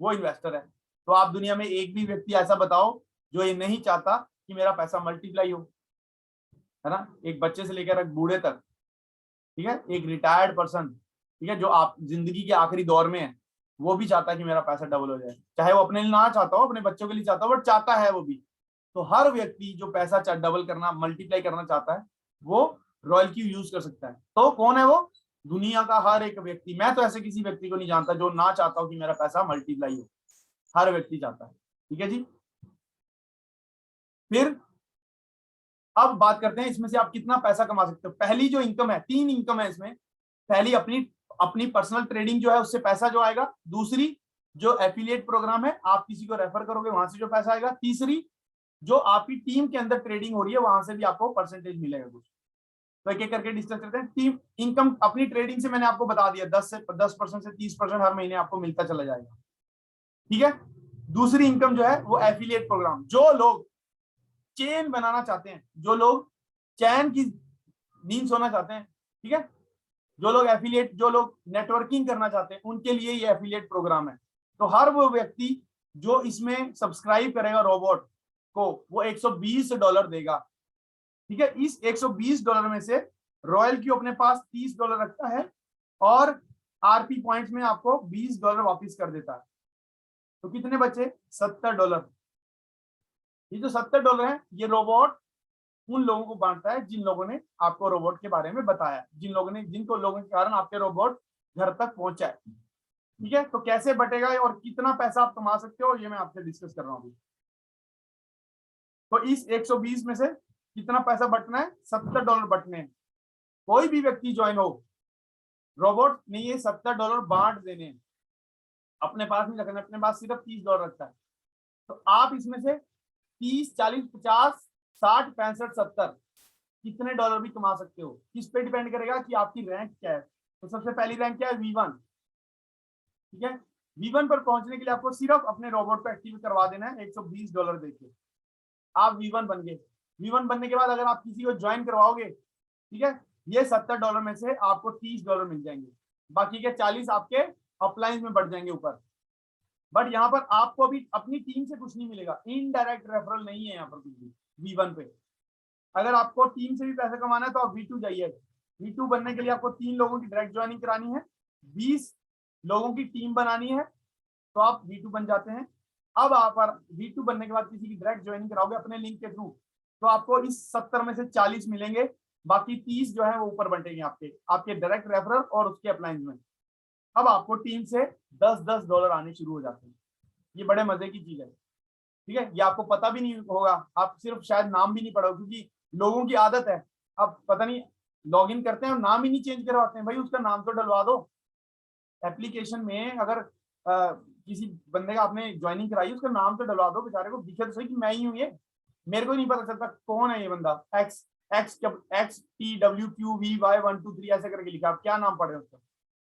वो इन्वेस्टर है। तो आप दुनिया में एक भी व्यक्ति ऐसा बताओ जो ये नहीं चाहता कि मेरा पैसा मल्टीप्लाई हो, है ना? एक बच्चे से लेकर एक बूढ़े तक, ठीक है, एक रिटायर्ड पर्सन, ठीक है, जो आप जिंदगी के आखिरी दौर में है, वो भी चाहता है कि मेरा पैसा डबल हो जाए, चाहे वो अपने लिए ना चाहता हो, अपने बच्चों के लिए चाहता हो, बट चाहता है वो भी। तो हर व्यक्ति जो पैसा डबल करना, मल्टीप्लाई करना चाहता है, वो रॉयल क्यू यूज कर सकता है। तो कौन है वो? दुनिया का हर एक व्यक्ति। मैं तो ऐसे किसी व्यक्ति को नहीं जानता जो ना चाहता हो कि मेरा पैसा मल्टीप्लाई हो। हर व्यक्ति चाहता है। ठीक है जी। फिर अब बात करते हैं इसमें से आप कितना पैसा कमा सकते हो। पहली जो इनकम है, 3 इनकम है इसमें। पहली अपनी पर्सनल ट्रेडिंग जो है उससे पैसा जो आएगा। दूसरी जो एफिलिएट प्रोग्राम है, आप किसी को रेफर करोगे वहां से जो पैसा आएगा। तीसरी जो आपकी टीम के अंदर ट्रेडिंग हो रही है वहां से भी आपको परसेंटेज मिलेगा कुछ। तो एक एक करके डिस्कस करते हैं। टीम इनकम अपनी ट्रेडिंग से मैंने आपको बता दिया, 10% से 30% हर महीने आपको मिलता चला जाएगा। ठीक है। दूसरी इनकम जो है वो एफिलिएट प्रोग्राम। जो लोग चेन बनाना चाहते हैं, जो लोग चैन की नींद सोना चाहते हैं, ठीक है, जो लोग एफिलिएट, जो लोग नेटवर्किंग करना चाहते हैं, उनके लिए ये एफिलिएट प्रोग्राम है। तो हर वो व्यक्ति जो इसमें सब्सक्राइब करेगा रोबोट को, वो $120 देगा। ठीक है। इस $120 में से रॉयल क्यू अपने पास $30 रखता है और आरपी पॉइंट्स में आपको $20 वापस कर देता है। तो कितने बचे? $70। ये जो $70 है, ये रोबोट उन लोगों को बांटता है जिन लोगों ने आपको रोबोट के बारे में बताया, जिनको लोगों के कारण आपके रोबोट घर तक पहुंचा है। ठीक है। तो कैसे बटेगा और कितना पैसा आप कमा सकते हो, ये मैं आपसे डिस्कस कर रहा हूं। तो इस 120 में से कितना पैसा बटना है? $70 बटने हैं। कोई भी व्यक्ति ज्वाइन हो, रोबोट ने ये $70 बांट देने हैं, अपने पास नहीं रखना, अपने पास सिर्फ $30 रखता है। तो आप इसमें से 30, 40, 50, 60, 65, 70 कितने डॉलर भी कमा सकते हो। किस पे डिपेंड करेगा कि आपकी रैंक क्या है। तो सबसे पहली रैंक क्या है? V1। ठीक है। V1 पर पहुंचने के लिए आपको सिर्फ अपने रोबोट को एक्टिव करवा देना है $120 देके। आप V1 बन गए। V1 बनने के बाद अगर आप किसी को ज्वाइन करवाओगे, ठीक है, ये $70 में से आपको $30 मिल जाएंगे, बाकी के 40 आपके अपलाइन में बढ़ जाएंगे ऊपर। बट यहाँ पर आपको अभी अपनी टीम से कुछ नहीं मिलेगा, इनडायरेक्ट रेफरल नहीं है यहाँ पर कुछ भी V1 पे। अगर आपको टीम से भी पैसा कमाना है तो आप V2 जाइए। V2 बनने के लिए आपको 3 लोगों की डायरेक्ट ज्वाइनिंग करानी है, 20 लोगों की टीम बनानी है, तो आप V2 बन जाते हैं। अब आप V2 बनने के बाद किसी की डायरेक्ट ज्वाइनिंग कराओगे अपने लिंक के थ्रू, तो आपको इस 70 में से 40 मिलेंगे, बाकी 30 जो है वो ऊपर बंटेंगे आपके डायरेक्ट रेफरल और उसके अप्लायंस में। अब आपको टीम से $10 आने शुरू हो जाते हैं। ये बड़े मजे की चीज है। ठीक है। ये आपको पता भी नहीं होगा, आप सिर्फ शायद नाम भी नहीं पढ़ोगे, क्योंकि लोगों की आदत है, अब पता नहीं लॉगिन करते हैं और नाम ही नहीं चेंज करवाते हैं। भाई उसका नाम तो डलवा दो एप्लीकेशन में। अगर किसी बंदे का आपने ज्वाइनिंग कराई, उसका नाम तो डलवा दो, बेचारे को दिखे तो सही कि मैं ही हूँ। ये मेरे को नहीं पता चलता कौन है ये बंदा। XTWQVY123 ऐसे करके लिखा, आप क्या नाम पढ़ रहे हो उसका।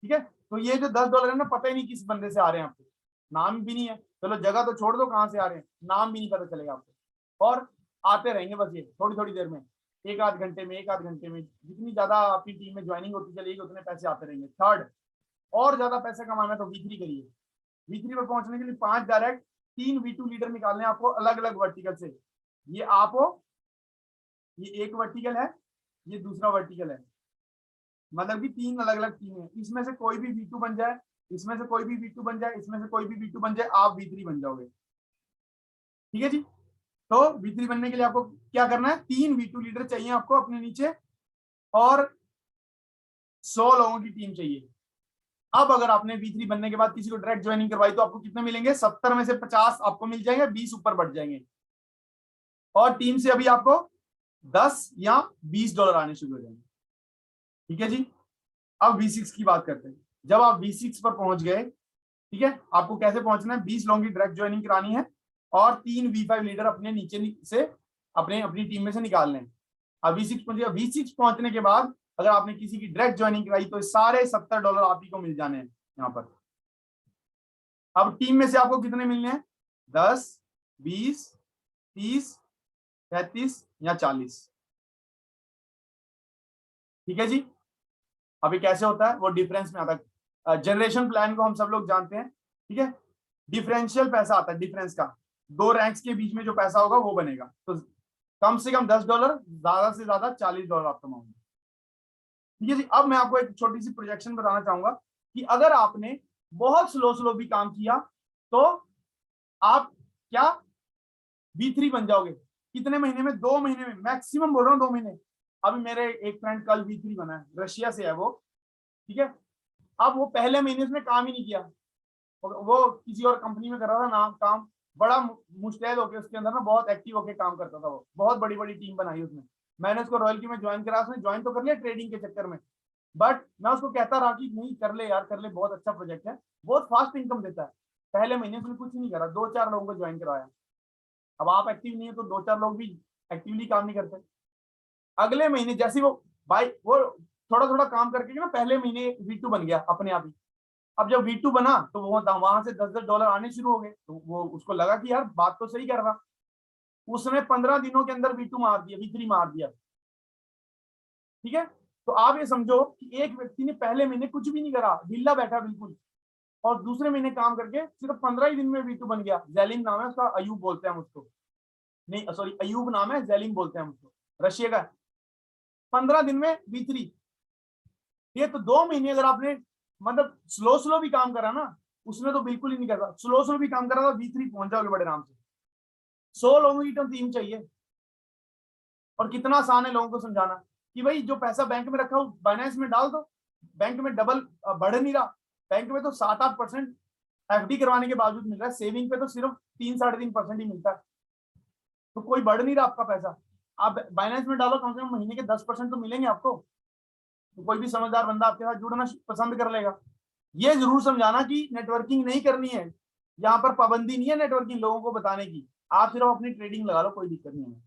ठीक है। तो ये जो $10 है ना, पता ही नहीं किस बंदे से आ रहे हैं आपको, नाम भी नहीं है। चलो जगह तो छोड़ दो कहाँ से आ रहे हैं, नाम भी नहीं पता चलेगा आपको। और आते रहेंगे बस ये थोड़ी थोड़ी देर में, एक आध घंटे में जितनी ज्यादा आपकी टीम में ज्वाइनिंग होती चलेगी उतने पैसे आते रहेंगे। थर्ड, और ज्यादा पैसे कमाना तो V3 करिए। V3 पर पहुंचने के लिए 5 डायरेक्ट, 3 V2 लीडर निकालने आपको अलग अलग वर्टिकल से। ये आप हो, ये एक वर्टिकल है, ये दूसरा वर्टिकल है, मतलब कि 3 अलग अलग टीमें हैं। इसमें से कोई भी V2 बन जाए, इसमें से कोई भी V2 बन जाए, इसमें से कोई भी V2 बन जाए, आप V3 बन जाओगे। ठीक है जी। तो V3 बनने के लिए आपको क्या करना है? 3 V2 लीडर चाहिए आपको अपने नीचे और 100 लोगों की टीम चाहिए। अब अगर आपने V3 बनने के बाद किसी को डायरेक्ट ज्वाइनिंग करवाई तो आपको कितने मिलेंगे? 70 में से 50 आपको मिल जाएंगे, 20 ऊपर बढ़ जाएंगे, और टीम से अभी आपको 10 या $20 आने शुरू हो जाएंगे। ठीक है जी। अब V6 की बात करते हैं। जब आप V6 पर पहुंच गए, ठीक है, आपको कैसे पहुंचना है? 20 लोगों की डायरेक्ट ज्वाइनिंग करानी है और 3 V5 लीडर अपने नीचे से अपनी टीम में से निकालने हैं। अब V6 पहुंच गया। V6 पहुंचने के बाद अगर आपने किसी की डायरेक्ट ज्वाइनिंग कराई तो सारे $70 आप ही को मिल जाने हैं यहाँ पर। अब टीम में से आपको कितने मिलने हैं? 10, 20, 30, 33 या 40। ठीक है जी। अभी कैसे होता है वो डिफरेंस में आता है। जनरेशन प्लान को हम सब लोग जानते हैं, ठीक है। डिफरेंशियल पैसा आता है, डिफरेंस का, दो रैंक्स के बीच में जो पैसा होगा वो बनेगा। तो कम से कम $10, ज्यादा से ज्यादा $40 आप कमाओगे। ठीक है जी। अब मैं आपको एक छोटी सी प्रोजेक्शन बताना चाहूंगा कि अगर आपने बहुत स्लो स्लो भी काम किया तो आप क्या V3 बन जाओगे। कितने महीने में? 2 महीने में, मैक्सिमम बोल रहा हूँ 2 महीने। अभी मेरे एक फ्रेंड कल V3 बना है, रशिया से है वो, ठीक है। अब वो पहले महीने उसने काम ही नहीं किया, वो किसी और कंपनी में कर रहा था नाम काम, बड़ा मुस्तैद होके उसके अंदर ना बहुत एक्टिव होके काम करता था वो, बहुत बड़ी बड़ी टीम बनाई उसने। मैंने उसको रॉयल की में ज्वाइन करा, उसने ज्वाइन तो कर लिया ट्रेडिंग के चक्कर में, बट मैं उसको कहता रहा कि नहीं कर ले यार, कर ले, बहुत अच्छा प्रोजेक्ट है, बहुत फास्ट इनकम देता है। पहले महीने उसने कुछ नहीं करा, 2-4 लोगों को ज्वाइन करवाया। अब आप एक्टिव नहीं है तो 2-4 लोग भी एक्टिवली काम नहीं करते। अगले महीने जैसे वो भाई वो थोड़ा थोड़ा काम करके ना पहले महीने V2 बन गया अपने आप ही। अब जब V2 बना तो वो वहां से $10 आने शुरू हो गए, तो वो उसको लगा कि यार बात तो सही कर रहा। उसने 15 दिनों के अंदर V2 मार दिया, V3 मार दिया। ठीक है। तो आप ये समझो कि एक व्यक्ति ने पहले महीने कुछ भी नहीं करा, ढीला बैठा बिल्कुल, और दूसरे महीने काम करके सिर्फ 15 ही दिन में V2 बन गया। जैलिम नाम है उसका, अयूब बोलते हैं हम उसको, नहीं सॉरी अयूब नाम है, जैलिम बोलते हैं हम उसको, रशिया का। 15 दिन में V3। ये तो 2 महीने अगर आपने मतलब स्लो स्लो भी काम करा ना, उसने तो बिल्कुल ही नहीं करा, स्लो स्लो भी काम करा तो V3 पहुंच जाओगे बड़े आराम से। 100 लोगों की टीम चाहिए। और कितना आसान है लोगों को समझाना कि भाई जो पैसा बैंक में रखा हो बाइनेंस में डाल दो, बैंक में डबल बढ़ नहीं रहा। बैंक में तो 7-8% FD करवाने के बावजूद मिल रहा है, सेविंग पे तो सिर्फ 3-3.5% ही मिलता है, तो कोई बढ़ नहीं रहा आपका पैसा। आप बाइनेंस में डालो, कम से कम महीने के 10% तो मिलेंगे आपको, तो कोई भी समझदार बंदा आपके साथ जुड़ना पसंद कर लेगा। ये जरूर समझाना कि नेटवर्किंग नहीं करनी है, यहाँ पर पाबंदी नहीं है नेटवर्किंग लोगों को बताने की, आप सिर्फ अपनी ट्रेडिंग लगा लो, कोई दिक्कत नहीं है।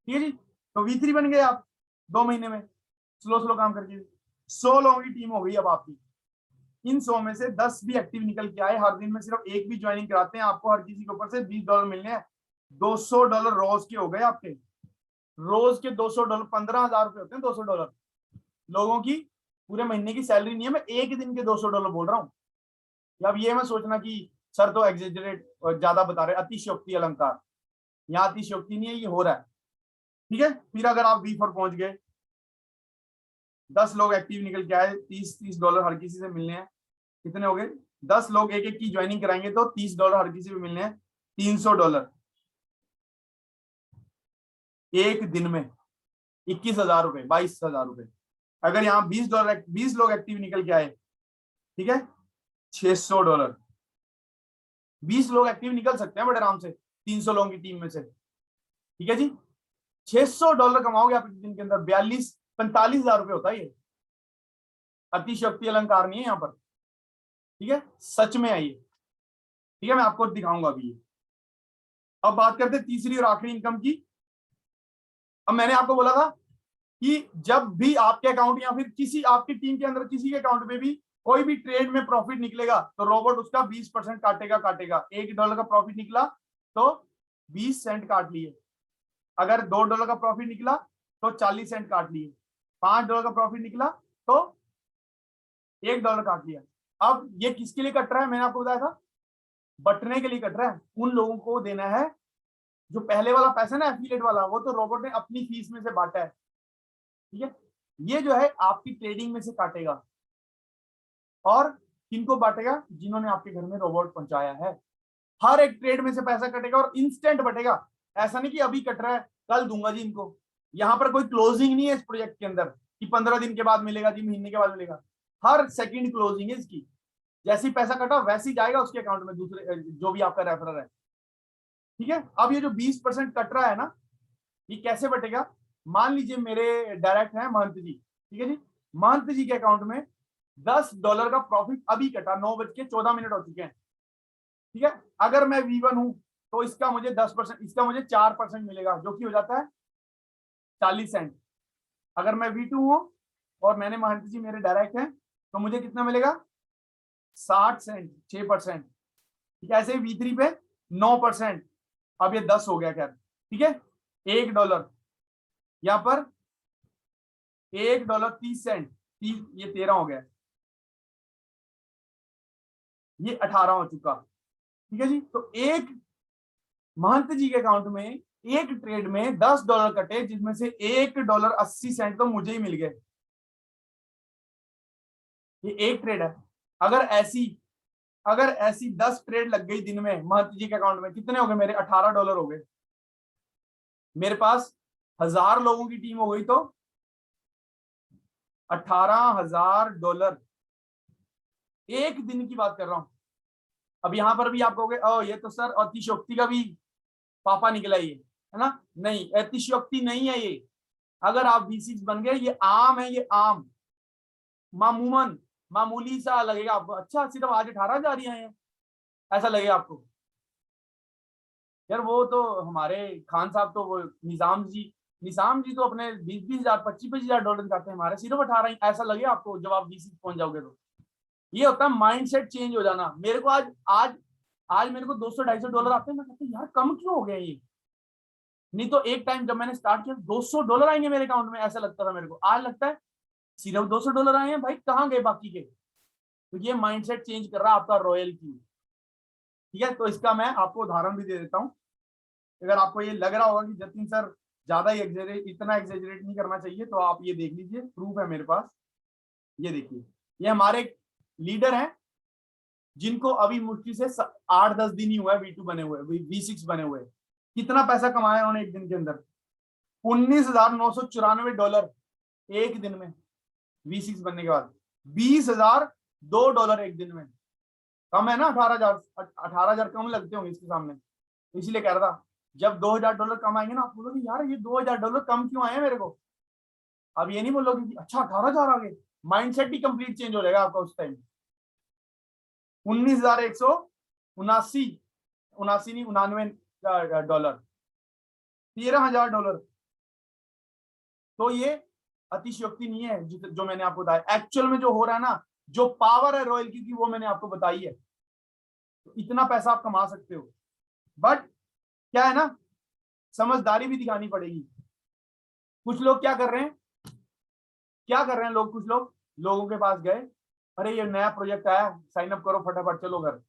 ठीक है जी। तो V3 बन गए आप 2 महीने में, स्लो स्लो काम करके। 100 लोगों की टीम हो गई अब आपकी। इन 100 में से 10 भी एक्टिव निकल के आए, हर दिन में सिर्फ एक भी ज्वाइनिंग कराते हैं, आपको हर किसी के ऊपर से $20 मिलने हैं। $200 रोज के हो गए आपके, रोज के $200, 15,000 रुपए होते हैं $200 लोगों की। पूरे महीने की सैलरी नहीं है, मैं एक दिन के $200 बोल रहा हूँ। अब ये मैं सोचना कि सर तो एग्जेजरेट ज्यादा बता रहे, अतिशयोक्ति अलंकार, यहाँ अतिशयोक्ति नहीं है, ये हो रहा है। ठीक है। फिर अगर आप V4 पहुंच गए, 10 लोग एक्टिव निकल के आए, $30 हर किसी से मिलने हैं। कितने हो गए? 10 लोग एक एक की ज्वाइनिंग कराएंगे तो $30 हर किसी को मिलने हैं, $300 एक दिन में, 21,000 रुपए, 22,000 रुपए। अगर यहाँ $20 लोग एक्टिव निकल के आए, ठीक है, $600। 20 लोग एक्टिव निकल सकते हैं बड़े आराम से 300 लोगों की टीम में से। ठीक है जी। $600 कमाओगे आप एक दिन के अंदर, 45,000 रुपए होता है ये, अतिशक्ति अलंकार नहीं है यहाँ पर। ठीक है, सच में है ये। ठीक है, मैं आपको दिखाऊंगा अभी ये। अब बात करते हैं तीसरी और आखिरी इनकम की। अब मैंने आपको बोला था कि जब भी आपके अकाउंट या फिर किसी आपकी टीम के अंदर किसी के अकाउंट में भी कोई भी ट्रेड में प्रॉफिट निकलेगा तो रोबोट उसका 20% काटेगा। $1 का प्रॉफिट निकला तो 20 सेंट काट लिए, अगर $2 का प्रॉफिट निकला तो 40 सेंट काट लिए, $5 का प्रॉफिट निकला तो $1 काट लिया। अब ये किसके लिए कट रहा है? मैंने आपको बताया था बटने के लिए कट रहा है। उन लोगों को देना है जो पहले वाला पैसा ना एफिलिएट वाला, वो तो रोबोट ने अपनी फीस में से बांटा है। ठीक है, ये जो है आपकी ट्रेडिंग में से काटेगा। और किनको बांटेगा? जिन्होंने आपके घर में रोबोट पहुंचाया है। हर एक ट्रेड में से पैसा कटेगा और इंस्टेंट बटेगा। ऐसा नहीं कि अभी कट रहा है कल दूंगा जी इनको। यहाँ पर कोई क्लोजिंग नहीं है इस प्रोजेक्ट के अंदर कि 15 दिन के बाद मिलेगा जी, महीने के बाद मिलेगा। हर सेकंड क्लोजिंग है इसकी। जैसे ही पैसा कटा वैसे ही जाएगा उसके अकाउंट में, दूसरे जो भी आपका रेफरर है। ठीक है। अब ये जो 20% कट रहा है ना, ये कैसे बटेगा? मान लीजिए मेरे डायरेक्ट है महंत जी, ठीक है जी, महंत जी के अकाउंट में $10 का प्रॉफिट अभी कटा, 9:14 हो चुके हैं। ठीक है, अगर मैं V1 हूं तो इसका मुझे 10%, इसका मुझे 4% मिलेगा, जो कि हो जाता है 40 सेंट। अगर मैं V2 हूं और मैंने महंत जी मेरे डायरेक्ट हैं तो मुझे कितना मिलेगा? 60 सेंट, 6%। ठीक है, ऐसे V3 पे 9%, अब ये 10 हो गया खैर, ठीक है। $1, यहां पर $1.30, ये 13 हो गया, ये 18 हो चुका, ठीक है जी। तो एक महंत जी के अकाउंट में एक ट्रेड में $10 कटे, जिसमें से $1.80 तो मुझे ही मिल गए। ये एक ट्रेड है। अगर ऐसी 10 ट्रेड लग गई दिन में महंत जी के अकाउंट में, कितने हो गए मेरे? $18 हो गए। मेरे पास 1000 लोगों की टीम हो गई तो $18,000 एक दिन की बात कर रहा हूं। अब यहां पर भी आप कहोगे ओ ये तो सर अतिशयोक्ति का भी पापा निकला, ये है ना? नहीं, अतिशयोक्ति नहीं है ये। अगर आप V6 बन गए, ये आम है, ये आम, मामूमन, मामूली सा लगेगा आपको। अच्छा, सिर्फ आज 18,000 ही आए हैं, ऐसा लगेगा आपको। यार वो तो हमारे खान साहब तो वो निजाम जी तो अपने 20,000 $25,000 दिखाते हैं, हमारे सिर्फ 18 ही, ऐसा लगे आपको जब आप V6 पहुंच जाओगे तो। ये होता है माइंडसेट चेंज हो जाना। मेरे को आज आज आज मेरे को $200-250 आते हैं, मैं कहता हूँ यार कम क्यों हो गया ये। नहीं तो एक टाइम जब मैंने स्टार्ट किया $200 आएंगे मेरे अकाउंट में, ऐसा लगता था मेरे को। आज लगता है सिर्फ $200 आए हैं भाई, कहाँ गए बाकी के? तो ये माइंडसेट चेंज कर रहा है आपका रॉयल की, ठीक है। तो इसका मैं आपको उदाहरण भी दे देता हूँ। अगर आपको ये लग रहा होगा कि जतिन सर ज्यादा इतना एक्सेजरेट नहीं करना चाहिए, तो आप ये देख लीजिए, प्रूफ है मेरे पास। ये देखिए, ये हमारे लीडर हैं जिनको अभी मुश्किल से 8-10 दिन ही हुआ है V2 बने हुए, V6 बने हुए। कितना पैसा कमाया उन्होंने एक दिन के अंदर? $19,994 एक दिन में। V6 बनने के बाद $20,002 एक दिन में। कम है ना? 18,000 कम लगते होंगे इसके सामने, इसलिए कह रहा था जब $2,000 कम आएंगे ना, आप बोलोगे यार ये $2,000 कम क्यों आए मेरे को। अब ये नहीं बोलोगे कि अच्छा 18,000 आ गए। माइंडसेट ही कंप्लीट चेंज हो जाएगा आपका उस टाइम। 19,179, उनासी नहीं, $99, $13,000। तो ये अतिशयोक्ति नहीं है जो मैंने आपको बताया। एक्चुअल में जो हो रहा है ना, जो पावर है रॉयल की वो मैंने आपको बताई है। तो इतना पैसा आप कमा सकते हो, बट क्या है ना, समझदारी भी दिखानी पड़ेगी। कुछ लोग क्या कर रहे हैं, लोग, कुछ लोग लोगों के पास गए, अरे ये नया प्रोजेक्ट आया, साइन अप करो फटाफट चलो घर।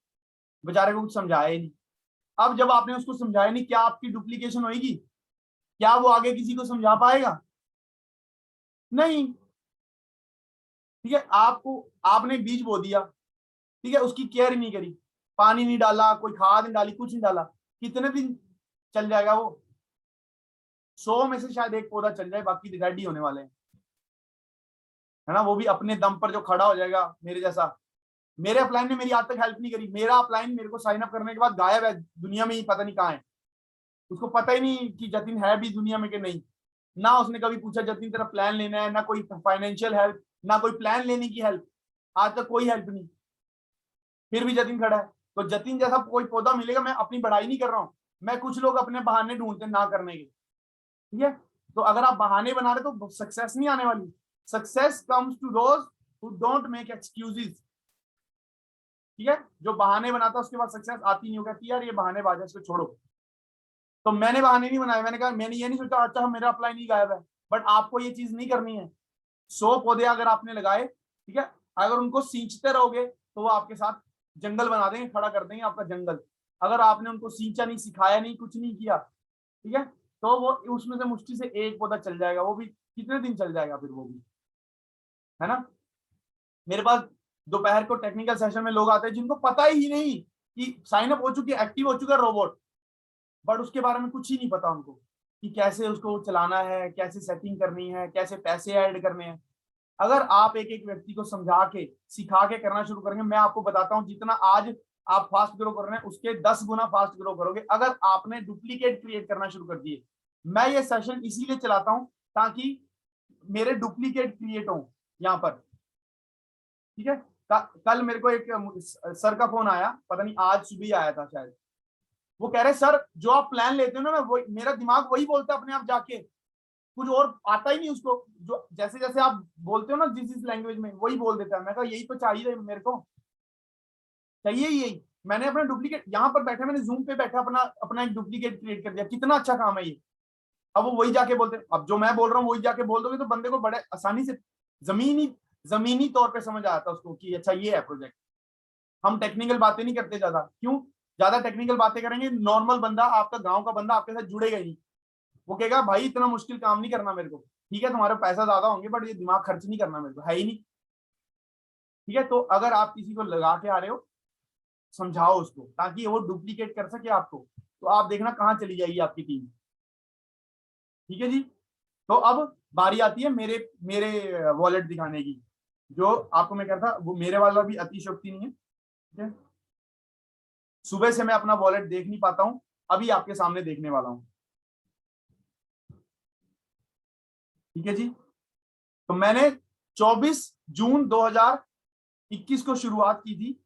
बेचारे को कुछ समझाया ही नहीं। अब जब आपने उसको समझाया नहीं, क्या आपकी डुप्लीकेशन होगी? क्या वो आगे किसी को समझा पाएगा? नहीं, ठीक है। आपने बीज बो दिया, ठीक है, उसकी केयर ही नहीं करी, पानी नहीं डाला, कोई खाद नहीं डाली, कुछ नहीं डाला, कितने दिन चल जाएगा वो? 100 में से शायद एक पौधा चल जाए, बाकी रेडी होने वाले हैं, है ना? वो भी अपने दम पर जो खड़ा हो जाएगा मेरे जैसा। मेरे अपलाइन ने मेरी आज तक हेल्प नहीं करी। मेरा अपलाइन मेरे को साइन अप करने के बाद गायब है, दुनिया में ही पता नहीं कहाँ है। उसको पता ही नहीं कि जतिन है भी दुनिया में कि नहीं। ना उसने कभी पूछा जतिन तेरा प्लान लेना है, ना कोई फाइनेंशियल हेल्प, ना कोई प्लान लेने की हेल्प, आज तक कोई हेल्प नहीं। फिर भी जतिन खड़ा है। तो जतिन जैसा कोई पौधा मिलेगा, मैं अपनी बढ़ाई नहीं कर रहा हूँ, मैं कुछ लोग अपने बहाने ढूंढते हैं ना करने के, ठीक है। तो अगर आप बहाने बना रहे तो सक्सेस नहीं आने वाली। Success comes to those who don't make excuses, ठीक है। जो बहाने बनाता है उसके बाद सक्सेस आती नहीं, होगा यार ये बहानेबाज है, इसको छोड़ो। तो मैंने बहाने नहीं बनाए, मैंने कहा, मैंने ये नहीं सोचा अच्छा मेरा अप्लाई नहीं गायब है। बट आपको ये चीज नहीं करनी है। 100 पौधे अगर आपने लगाए, ठीक है, अगर उनको सींचते रहोगे तो वो आपके साथ जंगल बना देंगे, खड़ा कर देंगे आपका जंगल। अगर आपने उनको सींचा नहीं, सिखाया नहीं, कुछ नहीं किया, ठीक है, तो वो उसमें से मुश्किल से एक पौधा चल जाएगा, वो भी कितने दिन चल जाएगा फिर, वो भी, है ना। मेरे पास दोपहर को टेक्निकल सेशन में लोग आते हैं जिनको पता ही नहीं कि साइन अप हो चुकी है, एक्टिव हो चुका है रोबोट, बट उसके बारे में कुछ ही नहीं पता उनको कि कैसे उसको चलाना है, कैसे सेटिंग करनी है, कैसे पैसे ऐड करने हैं। अगर आप एक एक व्यक्ति को समझा के सिखा के करना शुरू करेंगे, मैं आपको बताता हूं जितना आज आप फास्ट ग्रो कर रहे हैं उसके 10 गुना फास्ट ग्रो करोगे, अगर आपने डुप्लीकेट क्रिएट करना शुरू कर दिए। मैं ये सेशन इसीलिए चलाता हूं ताकि मेरे डुप्लीकेट क्रिएट हो यहाँ पर, ठीक है। कल मेरे को एक सर का फोन आया, पता नहीं आज सुबह आया था शायद। वो कह रहे सर जो आप प्लान लेते हो ना, मैं वही, मेरा दिमाग वही बोलता है अपने आप जाके, कुछ और आता ही नहीं उसको। जो जैसे जैसे आप बोलते हो ना जिस लैंग्वेज में, वही बोल देता है। मैं कहा यही तो चाहिए मेरे को, चाहिए यही। मैंने अपना डुप्लीकेट यहाँ पर बैठा, मैंने जूम पे बैठा अपना अपना एक डुप्लीकेट क्रिएट कर दिया। कितना अच्छा काम है ये। अब वो वही जाके बोलते, अब जो मैं बोल रहा हूँ वही जाके बोल दोगे तो बंदे को बड़े आसानी से जमीनी तौर पे समझ आता उसको कि अच्छा ये है प्रोजेक्ट। हम टेक्निकल बातें नहीं करते ज्यादा, क्यों ज्यादा टेक्निकल बातें करेंगे नॉर्मल बंदा, आपका गांव का बंदा आपके साथ जुड़ेगा ही नहीं। वो कहेगा भाई इतना मुश्किल काम नहीं करना मेरे को, ठीक है तुम्हारे पैसा ज्यादा होंगे बट ये दिमाग खर्च नहीं करना मेरे को, है ही नहीं। ठीक है, तो अगर आप किसी को लगा के आ रहे हो, समझाओ उसको ताकि वो डुप्लीकेट कर सके आपको, तो आप देखना कहाँ चली जाएगी आपकी टीम। ठीक है जी। तो अब बारी आती है मेरे मेरे वॉलेट दिखाने की। जो आपको मैं कह रहा था वो मेरे वाला भी अतिशयोक्ति नहीं है। ठीक है, सुबह से मैं अपना वॉलेट देख नहीं पाता हूं, अभी आपके सामने देखने वाला हूं। ठीक है जी। तो मैंने 24 जून 2021 को शुरुआत की थी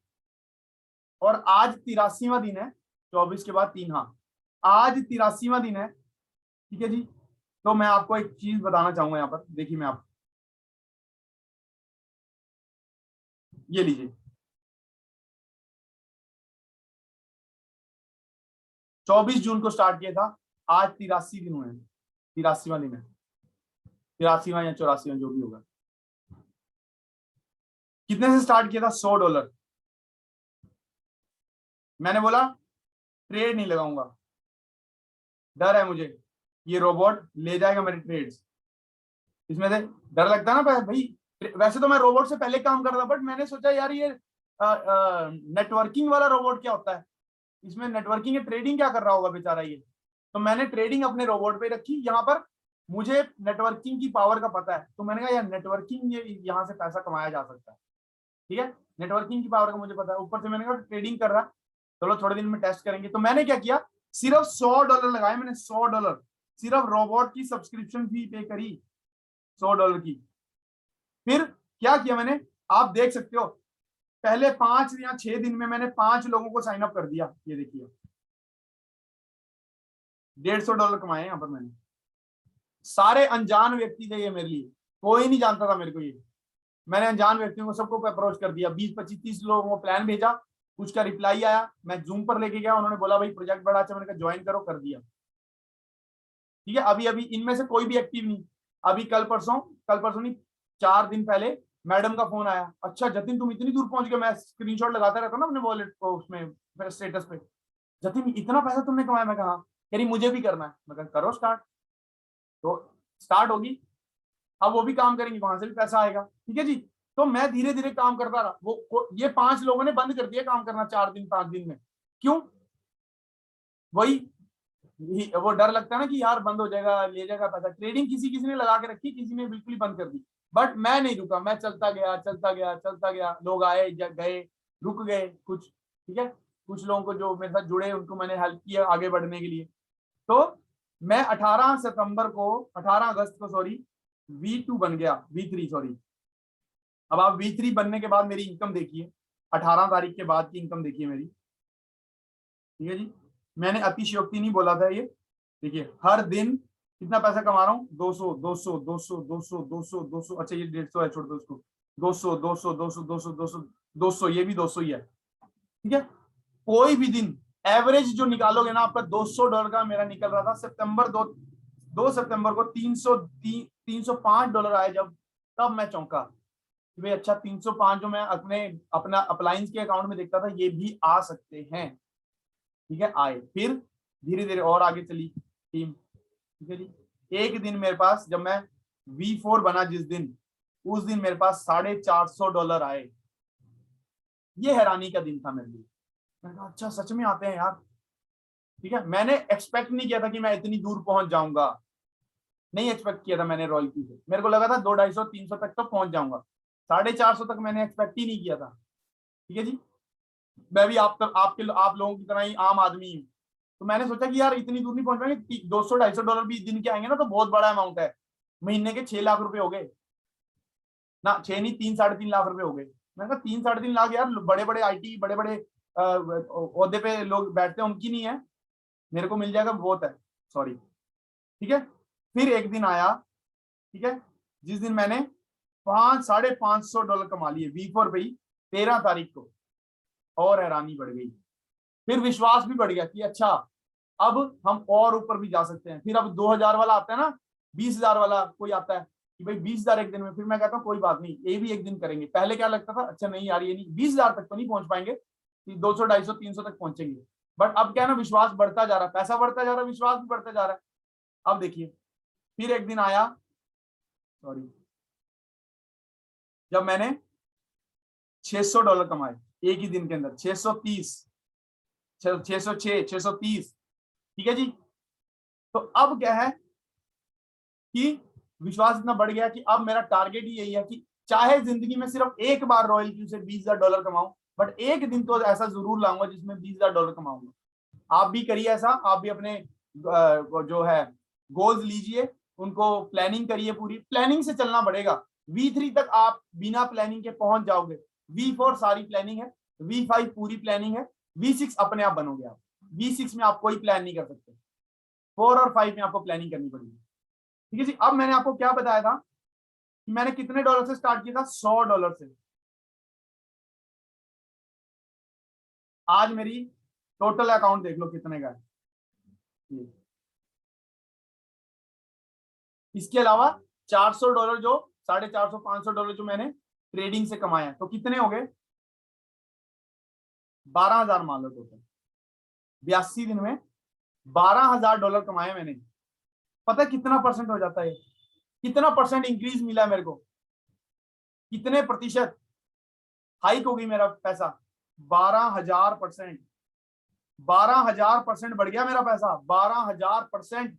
और आज 83वां दिन है। 24 के बाद 3, हाँ आज 83वां दिन है। ठीक है जी। तो मैं आपको एक चीज बताना चाहूंगा यहाँ पर, देखिए मैं आप ये लीजिए, 24 जून को स्टार्ट किया था, आज 83 दिन हुए हैं। 83वां दिन है, 83वां या 84वां जो भी होगा। कितने से स्टार्ट किया था? $100। मैंने बोला ट्रेड नहीं लगाऊंगा, डर है मुझे ये रोबोट ले जाएगा मेरे ट्रेड्स। इसमें से डर लगता है ना भाई। वैसे तो मैं रोबोट से पहले काम कर रहा था, बट मैंने सोचा यार ये नेटवर्किंग वाला रोबोट क्या होता है, इसमें नेटवर्किंग या ट्रेडिंग क्या कर रहा होगा बेचारा ये। तो मैंने ट्रेडिंग अपने रोबोट पे रखी। यहाँ पर मुझे नेटवर्किंग की पावर का पता है, तो मैंने कहा यार नेटवर्किंग ये यहाँ से पैसा कमाया जा सकता है। ठीक है, नेटवर्किंग की पावर का मुझे पता है, ऊपर से मैंने कहा ट्रेडिंग कर रहा है, चलो थोड़े दिन में टेस्ट करेंगे। तो मैंने क्या किया, सिर्फ $100 लगाए मैंने, $100 सिर्फ रोबोट की सब्सक्रिप्शन फी पे करी, $100 की। फिर क्या किया मैंने, आप देख सकते हो, पहले 5 या 6 दिन में मैंने 5 लोगों को साइन अप कर दिया। ये देखिए $150 कमाए यहाँ पर मैंने। सारे अनजान व्यक्ति थे ये मेरे लिए, कोई नहीं जानता था मेरे को ये। मैंने अनजान व्यक्तियों को सबको अप्रोच कर दिया, 20 25 30 लोगों को प्लान भेजा, कुछ का रिप्लाई आया, मैं जूम पर लेके गया, उन्होंने बोला भाई प्रोजेक्ट बड़ा अच्छा, मैंने कहा ज्वाइन करो, कर दिया। ठीक है, अभी अभी इनमें से कोई भी एक्टिव नहीं। अभी कल परसों नहीं, 4 दिन पहले मैडम का फोन आया, अच्छा जतिन तुम इतनी दूर पहुंच गए। मैं स्क्रीनशॉट लगाता रहता हूँ ना अपने वॉलेट को, उसमें स्टेटस पे, जतिन इतना पैसा तुमने कमाया। मैं कहा कह रही मुझे भी करना है। मैं कहा करो स्टार्ट। तो स्टार्ट होगी, अब वो भी काम करेंगे, वहां से भी पैसा आएगा। ठीक है जी। तो मैं धीरे धीरे काम करता रहा। ये 5 लोगों ने बंद कर दिया काम करना 4 दिन 5 दिन में। क्यों? वही वो डर लगता है ना कि यार बंद हो जाएगा, ले जाएगा पैसा। ट्रेडिंग किसी किसी ने लगा के रखी, किसी ने बिल्कुल ही बंद कर दी, बट मैं नहीं रुका, मैं चलता गया चलता गया चलता गया। लोग आए गए, रुक गए कुछ। ठीक है, कुछ लोगों को जो मेरे साथ जुड़े उनको मैंने हेल्प किया आगे बढ़ने के लिए। तो मैं 18 अगस्त को सॉरी V2 बन गया, V3 सॉरी। अब आप V3 बनने के बाद मेरी इनकम देखिए, 18 तारीख के बाद की इनकम देखिए मेरी। ठीक है जी, मैंने अतिशयोक्ति नहीं बोला था ये। देखिए हर दिन कितना पैसा कमा रहा हूँ, 200 200 200 200 200 200, अच्छा ये 150 है, छोड़ दो इसको। 200 200 200 200 200 200, ये भी 200 ही है। ठीक है, कोई भी दिन एवरेज जो निकालोगे ना आपका $200 का मेरा निकल रहा था। सितंबर 2 सितंबर को 305 आए जब, तब मैं चौंका कि भाई अच्छा 305 जो मैं अपने अपना अप्लायंस के अकाउंट में देखता था ये भी आ सकते हैं। ठीक है, आए, फिर धीरे धीरे और आगे चली टीम। ठीक है जी, एक दिन मेरे पास जब मैं V4 बना जिस दिन, उस दिन मेरे पास $450 आए। ये हैरानी का दिन था मेरे लिए। मैंने कहा अच्छा सच में आते हैं यार। ठीक है, मैंने एक्सपेक्ट नहीं किया था कि मैं इतनी दूर पहुंच जाऊंगा, नहीं एक्सपेक्ट किया था मैंने रॉयल्टी से। मेरे को लगा था 200 250 300 तक तो पहुंच जाऊंगा, 450 तक मैंने एक्सपेक्ट ही नहीं किया था। ठीक है जी, मैं भी आप लोगों की तरह ही आम आदमी हूँ। तो मैंने सोचा कि यार इतनी दूर नहीं पहुंच पाएंगे, $200 250 भी दिन के आएंगे ना तो बहुत बड़ा अमाउंट है। महीने के 6 लाख रुपए हो गए ना, 6 नहीं 3 साढ़े 3 लाख रुपए हो गए। मैंने कहा 3 साढ़े 3 लाख यार, बड़े बड़े IT बड़े बड़े ओहदे पे लोग बैठते हैं उनकी नहीं है, मेरे को मिल जाएगा बहुत है, सॉरी। ठीक है, फिर एक दिन आया, ठीक है, जिस दिन मैंने $500 $550 कमा लिए V4 पे ही, 13 तारीख को। और हैरानी बढ़ गई, फिर विश्वास भी बढ़ गया कि अच्छा अब हम और ऊपर भी जा सकते हैं। फिर अब 2000 वाला आता है ना, 20,000 वाला कोई आता है कि भाई 20,000 एक दिन में। फिर मैं कहता हूँ कोई बात नहीं, ये भी एक दिन करेंगे। पहले क्या लगता था, अच्छा नहीं यार ये नहीं, 20,000 तक तो नहीं पहुंच पाएंगे, 200 250 300 तक पहुंचेंगे। बट अब क्या है ना, विश्वास बढ़ता जा रहा है, पैसा बढ़ता जा रहा है, विश्वास भी बढ़ता जा रहा है। अब देखिए फिर एक दिन आया, सॉरी, जब मैंने $600 कमाए एक ही दिन के अंदर, 630, 606, 630, ठीक है जी। तो अब क्या है कि विश्वास इतना बढ़ गया कि अब मेरा टारगेट ही यही है कि चाहे जिंदगी में सिर्फ एक बार रॉयल क्यू से $20,000 कमाऊं, बट एक दिन तो ऐसा जरूर लाऊंगा जिसमें $20,000 कमाऊंगा। आप भी करिए ऐसा, आप भी अपने जो है गोल्स लीजिए, उनको प्लानिंग करिए, पूरी प्लानिंग से चलना पड़ेगा। V3 तक आप बिना प्लानिंग के पहुंच जाओगे, V4 सारी प्लानिंग है, V5 पूरी प्लानिंग है, V6 अपने आप बनोगे आप। V6 में आप कोई प्लान नहीं कर सकते, 4 और 5 में आपको प्लानिंग करनी पड़ेगी। ठीक है जी। अब मैंने आपको क्या बताया था कि मैंने कितने डॉलर से स्टार्ट किया था, $100 से। आज मेरी टोटल अकाउंट देख लो कितने का है। इसके अलावा $400 जो $450 $500 जो मैंने ट्रेडिंग से कमाया, तो कितने हो गए, 12,000 मान लो टोटल। 82 दिन में $12,000 कमाए मैंने। पता है कितना परसेंट हो जाता है, कितना परसेंट इंक्रीज मिला मेरे को, कितने प्रतिशत हाइक हो गई मेरा पैसा, 12,000%। 12,000% बढ़ गया मेरा पैसा, 12,000%।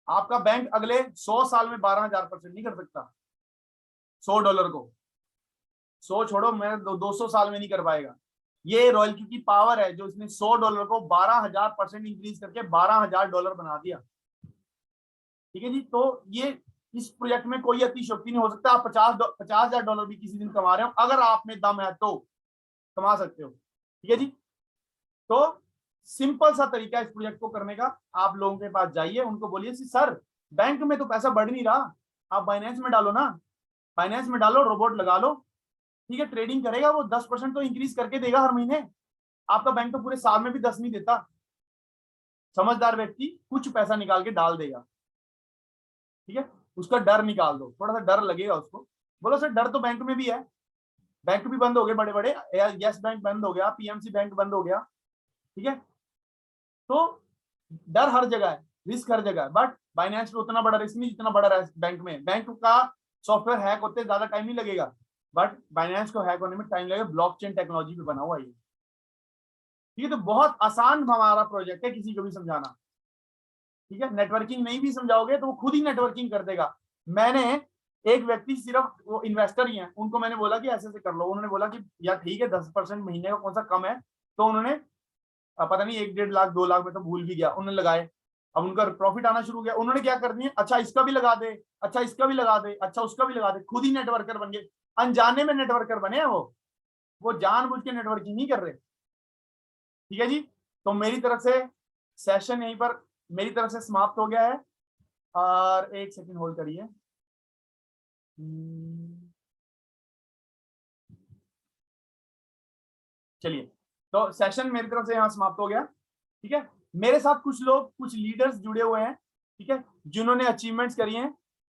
आपका बैंक अगले 100 साल में 12,000% नहीं कर सकता। $100 को 100 छोड़ो, मैं 200 साल में नहीं कर पाएगा। ये रॉयल्टी की पावर है जो इसने $100 को 12,000% इंक्रीज करके $12,000 बना दिया। ठीक है जी। तो ये इस प्रोजेक्ट में कोई अतिशयोक्ति नहीं हो सकता। आप $50,000 भी किसी दिन कमा रहे हो, अगर आप में दम है तो कमा सकते हो। ठीक है जी। तो सिंपल सा तरीका है इस प्रोजेक्ट को करने का। आप लोगों के पास जाइए, उनको बोलिए सर बैंक में तो पैसा बढ़ नहीं रहा, आप बाइनेंस में डालो ना, बाइनेंस में डालो, रोबोट लगा लो, ठीक है, ट्रेडिंग करेगा वो, 10% तो इंक्रीज करके देगा हर महीने। आपका बैंक तो पूरे साल में भी 10 नहीं देता। समझदार व्यक्ति कुछ पैसा निकाल के डाल देगा। ठीक है, उसका डर निकाल दो, थोड़ा सा डर लगेगा उसको, बोलो सर डर तो बैंक में भी है, बैंक भी बंद हो गए बड़े बड़े, यस बैंक बंद हो गया, पीएमसी बैंक बंद हो गया। ठीक है, तो डर हर जगह है, रिस्क हर जगह है, बट बाइनेंस में उतना बड़ा रिस्क नहीं जितना बड़ा बैंक में। बैंक का सॉफ्टवेयर हैक होते ज्यादा टाइम नहीं लगेगा, बट बाइनेंस को हैक होने में टाइम लगेगा। ब्लॉकचेन टेक्नोलॉजी पे बना हुआ है ये। ठीक है, तो बहुत आसान हमारा प्रोजेक्ट है किसी को भी समझाना। ठीक है, नेटवर्किंग नहीं भी समझाओगे तो वो खुद ही नेटवर्किंग कर देगा। मैंने एक व्यक्ति, सिर्फ वो इन्वेस्टर ही हैं, उनको मैंने बोला कि ऐसे ऐसे कर लो, उन्होंने बोला कि यार ठीक है 10% महीने का कौन सा कम है, तो उन्होंने पता नहीं 1-1.5 लाख 2 लाख में तो भूल भी गया, उन्होंने लगाए। अब उनका प्रॉफिट आना शुरू हो गया, उन्होंने क्या कर दिया, अच्छा इसका भी लगा दे, अच्छा इसका भी लगा दे, अच्छा उसका भी लगा दे, खुद ही नेटवर्कर बन गए। अनजाने में नेटवर्कर बने हैं वो जानबूझ के नेटवर्किंग नहीं कर रहे। ठीक है जी। तो मेरी तरफ से सेशन यहीं पर मेरी तरफ से समाप्त हो गया है। और एक सेकंड होल्ड करिए। चलिए, तो सेशन मेरी तरफ से यहाँ समाप्त हो गया। ठीक है, मेरे साथ कुछ लोग, कुछ लीडर्स जुड़े हुए हैं, ठीक है, जिन्होंने अचीवमेंट्स करी हैं,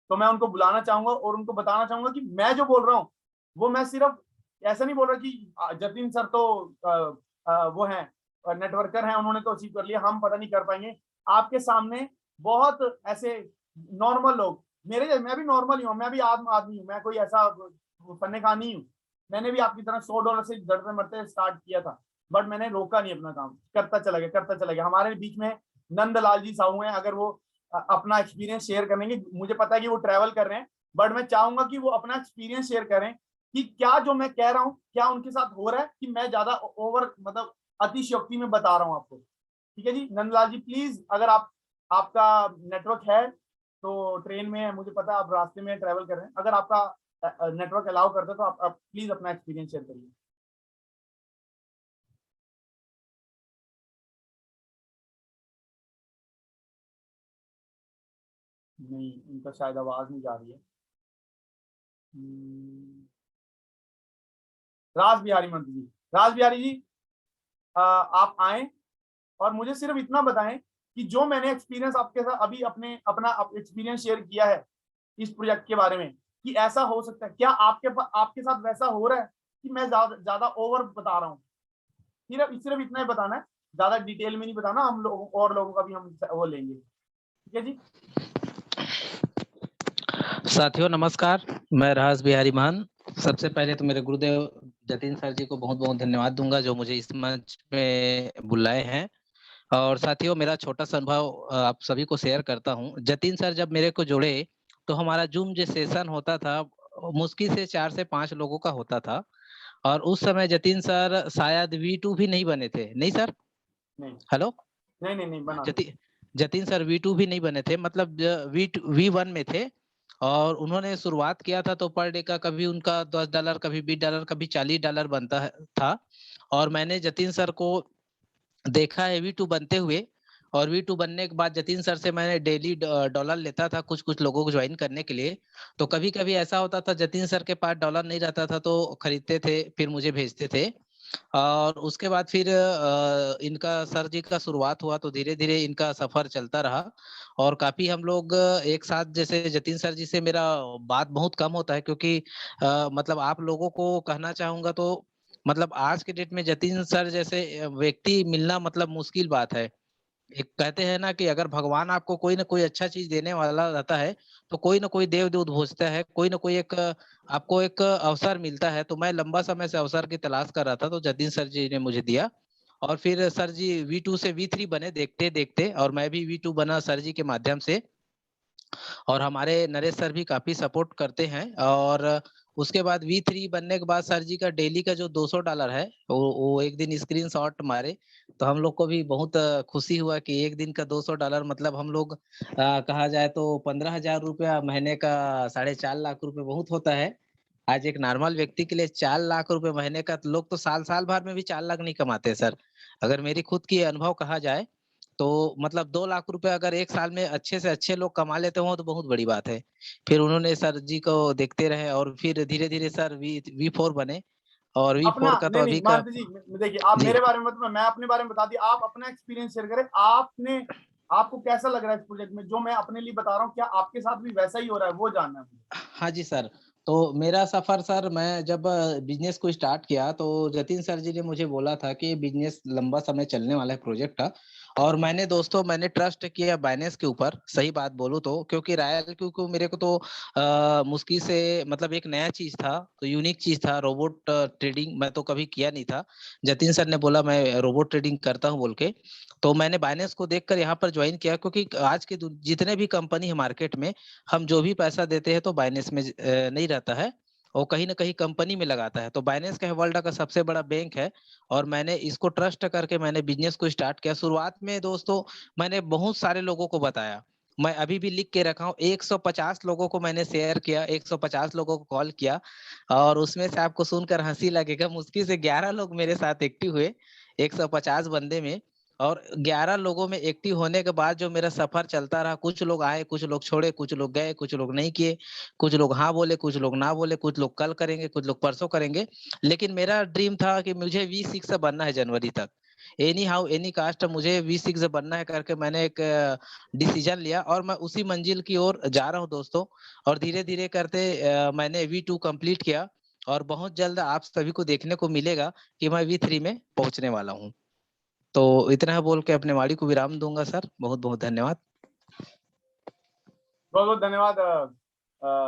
तो मैं उनको बुलाना चाहूंगा और उनको बताना चाहूंगा कि मैं जो बोल रहा हूँ वो मैं सिर्फ ऐसा नहीं बोल रहा कि जतिन सर तो वो हैं नेटवर्कर हैं, उन्होंने तो अचीव कर लिया, हम पता नहीं कर पाएंगे। आपके सामने बहुत ऐसे नॉर्मल लोग, मैं भी नॉर्मल ही हूँ, मैं भी आम आदमी हूँ, मैं कोई ऐसा फन्ने खा नहीं हूँ। मैंने भी आपकी तरह $100 से डरते मरते स्टार्ट किया था, बट मैंने रोका नहीं अपना काम, करता चला गया, करता चला गया। हमारे बीच में नंदलाल जी साहू हैं, अगर वो अपना एक्सपीरियंस शेयर करेंगे, मुझे पता है कि वो ट्रैवल कर रहे हैं, बट मैं चाहूंगा कि वो अपना एक्सपीरियंस शेयर करें कि क्या जो मैं कह रहा हूँ क्या उनके साथ हो रहा है, कि मैं ज्यादा ओवर मतलब अतिशयोक्ति में बता रहा हूँ आपको। ठीक है जी, नंदलाल जी प्लीज, अगर आपका नेटवर्क है तो, ट्रेन में है मुझे पता है, आप रास्ते में ट्रैवल कर रहे हैं, अगर आपका नेटवर्क अलाउ करते तो आप प्लीज अपना एक्सपीरियंस शेयर करिए। नहीं, उनका शायद आवाज नहीं जा रही है। रास बिहारी मंत्री जी, राज बिहारी जी, आप आए और मुझे सिर्फ इतना बताएं कि जो मैंने एक्सपीरियंस आपके साथ अभी अपना एक्सपीरियंस शेयर किया है इस प्रोजेक्ट के बारे में, कि ऐसा हो सकता है क्या आपके साथ वैसा हो रहा है कि मैं ज्यादा ओवर बता रहा हूँ? सिर्फ इतना ही बताना है, ज्यादा डिटेल में नहीं बताना, हम लोग और लोगों का भी हम वो लेंगे, ठीक है जी। साथियों नमस्कार, मैं राज बिहारी मान। सबसे पहले तो मेरे गुरुदेव जतिन सर जी को बहुत बहुत धन्यवाद दूंगा जो मुझे इस मंच में बुलाए हैं। और साथियों, मेरा छोटा सा अनुभव आप सभी को शेयर करता हूं। जतिन सर जब मेरे को जोड़े तो हमारा जूम जो सेशन होता था मुश्किल से 4 से 5 लोगों का होता था। और उस समय जतिन सर शायद V2 भी नहीं बने थे, नहीं सर? नहीं हेलो। नहीं बना जतिन सर V2 भी नहीं बने थे, मतलब V1 में थे। और उन्होंने शुरुआत किया था तो पर डे का कभी उनका $10, कभी $20, कभी $40 बनता था। और मैंने जतिन सर को देखा है V2 बनते हुए। और V2 बनने के बाद जतिन सर से मैंने डेली डॉलर लेता था कुछ कुछ लोगों को ज्वाइन करने के लिए। तो कभी कभी ऐसा होता था जतिन सर के पास डॉलर नहीं रहता था तो खरीदते थे, फिर मुझे भेजते थे। और उसके बाद फिर इनका सर जी का शुरुआत हुआ तो धीरे धीरे इनका सफर चलता रहा। और काफी हम लोग एक साथ, जैसे जतिन सर जी से मेरा बात बहुत कम होता है क्योंकि मतलब आप लोगों को कहना चाहूंगा तो मतलब आज के डेट में जतिन सर जैसे व्यक्ति मिलना मतलब मुश्किल बात है। एक कहते हैं ना कि अगर भगवान आपको कोई ना कोई अच्छा चीज देने वाला रहता है तो कोई ना कोई देव दूत भेजता है, कोई ना कोई एक आपको एक अवसर मिलता है। तो मैं लंबा समय से अवसर की तलाश कर रहा था तो जतिन सर जी ने मुझे दिया। और फिर सर जी V2 से V3 बने देखते देखते, और मैं भी V2 बना सर जी के माध्यम से। और हमारे नरेश सर भी काफी सपोर्ट करते हैं। और उसके बाद V3 बनने के बाद सर जी का डेली का जो $200 है वो एक दिन स्क्रीनशॉट मारे तो हम लोग को भी बहुत खुशी हुआ कि एक दिन का $200 मतलब हम लोग कहा जाए तो 15,000 रुपया महीने का 4.5 लाख रुपए बहुत होता है। आज एक नॉर्मल व्यक्ति के लिए 4 लाख रुपए महीने का, तो लोग तो साल साल भर में भी 4 लाख नहीं कमाते सर। अगर मेरी खुद की अनुभव कहा जाए तो मतलब 2 लाख रुपए अगर एक साल में अच्छे से अच्छे लोग कमा लेते हो तो बहुत बड़ी बात है। फिर उन्होंने सर जी को देखते रहे और फिर धीरे धीरे सर V4 बने। और अपना V4 का तो नहीं अभी का। मानसी जी, देखिए आप जी मेरे बारे में मत, मैं अपने बारे में बता दिया, आप अपना एक्सपीरियंस शेयर करें। आपको कैसा लग रहा है इस प्रोजेक्ट में, जो मैं अपने लिए बता रहा हूँ क्या आपके साथ भी वैसा ही हो रहा है, वो जानना है मुझे। हाँ जी सर। तो मेरा सफर सर, मैं जब बिजनेस को स्टार्ट किया तो जतिन सर जी ने मुझे बोला था कि बिजनेस लंबा समय चलने वाला है प्रोजेक्ट का। और मैंने दोस्तों मैंने ट्रस्ट किया बाइनेंस के ऊपर, सही बात बोलूं तो, क्योंकि रॉयल क्योंकि मेरे को तो मुश्किल से मतलब एक नया चीज था, तो यूनिक चीज था रोबोट ट्रेडिंग, मैं तो कभी किया नहीं था। जतिन सर ने बोला मैं रोबोट ट्रेडिंग करता हूँ बोल के, तो मैंने बाइनेंस को देखकर यहाँ पर ज्वाइन किया। क्योंकि आज के जितने भी कंपनी है मार्केट में, हम जो भी पैसा देते हैं तो बाइनेंस में नहीं रहता है, वो कहीं ना कहीं कंपनी में लगाता है। तो बाइनेंस का वर्ल्ड का सबसे बड़ा बैंक है। और मैंने इसको ट्रस्ट करके मैंने बिजनेस को स्टार्ट किया। शुरुआत में दोस्तों मैंने बहुत सारे लोगों को बताया, मैं अभी भी लिख के रखा हूँ, 150 लोगों को मैंने शेयर किया, 150 लोगों को कॉल किया। और उसमें से आपको सुनकर हंसी लगेगा, मुश्किल से 11 लोग मेरे साथ एक्टिव हुए 150 बंदे में। और 11 लोगों में एक्टिव होने के बाद जो मेरा सफर चलता रहा, कुछ लोग आए, कुछ लोग छोड़े, कुछ लोग गए, कुछ लोग नहीं किए, कुछ लोग हाँ बोले, कुछ लोग ना बोले, कुछ लोग कल करेंगे, कुछ लोग परसों करेंगे। लेकिन मेरा ड्रीम था कि मुझे V6 बनना है जनवरी तक, एनी हाउ एनी कास्ट मुझे V6 बनना है करके मैंने एक डिसीजन लिया और मैं उसी मंजिल की ओर जा रहा हूँ दोस्तों। और धीरे धीरे करते मैंने V2 कंप्लीट किया। और बहुत जल्द आप सभी को देखने को मिलेगा कि मैं V3 में पहुंचने वाला हूँ। तो इतना बोल के अपने वाणी को विराम दूंगा सर, बहुत बहुत धन्यवाद। बहुत बहुत धन्यवाद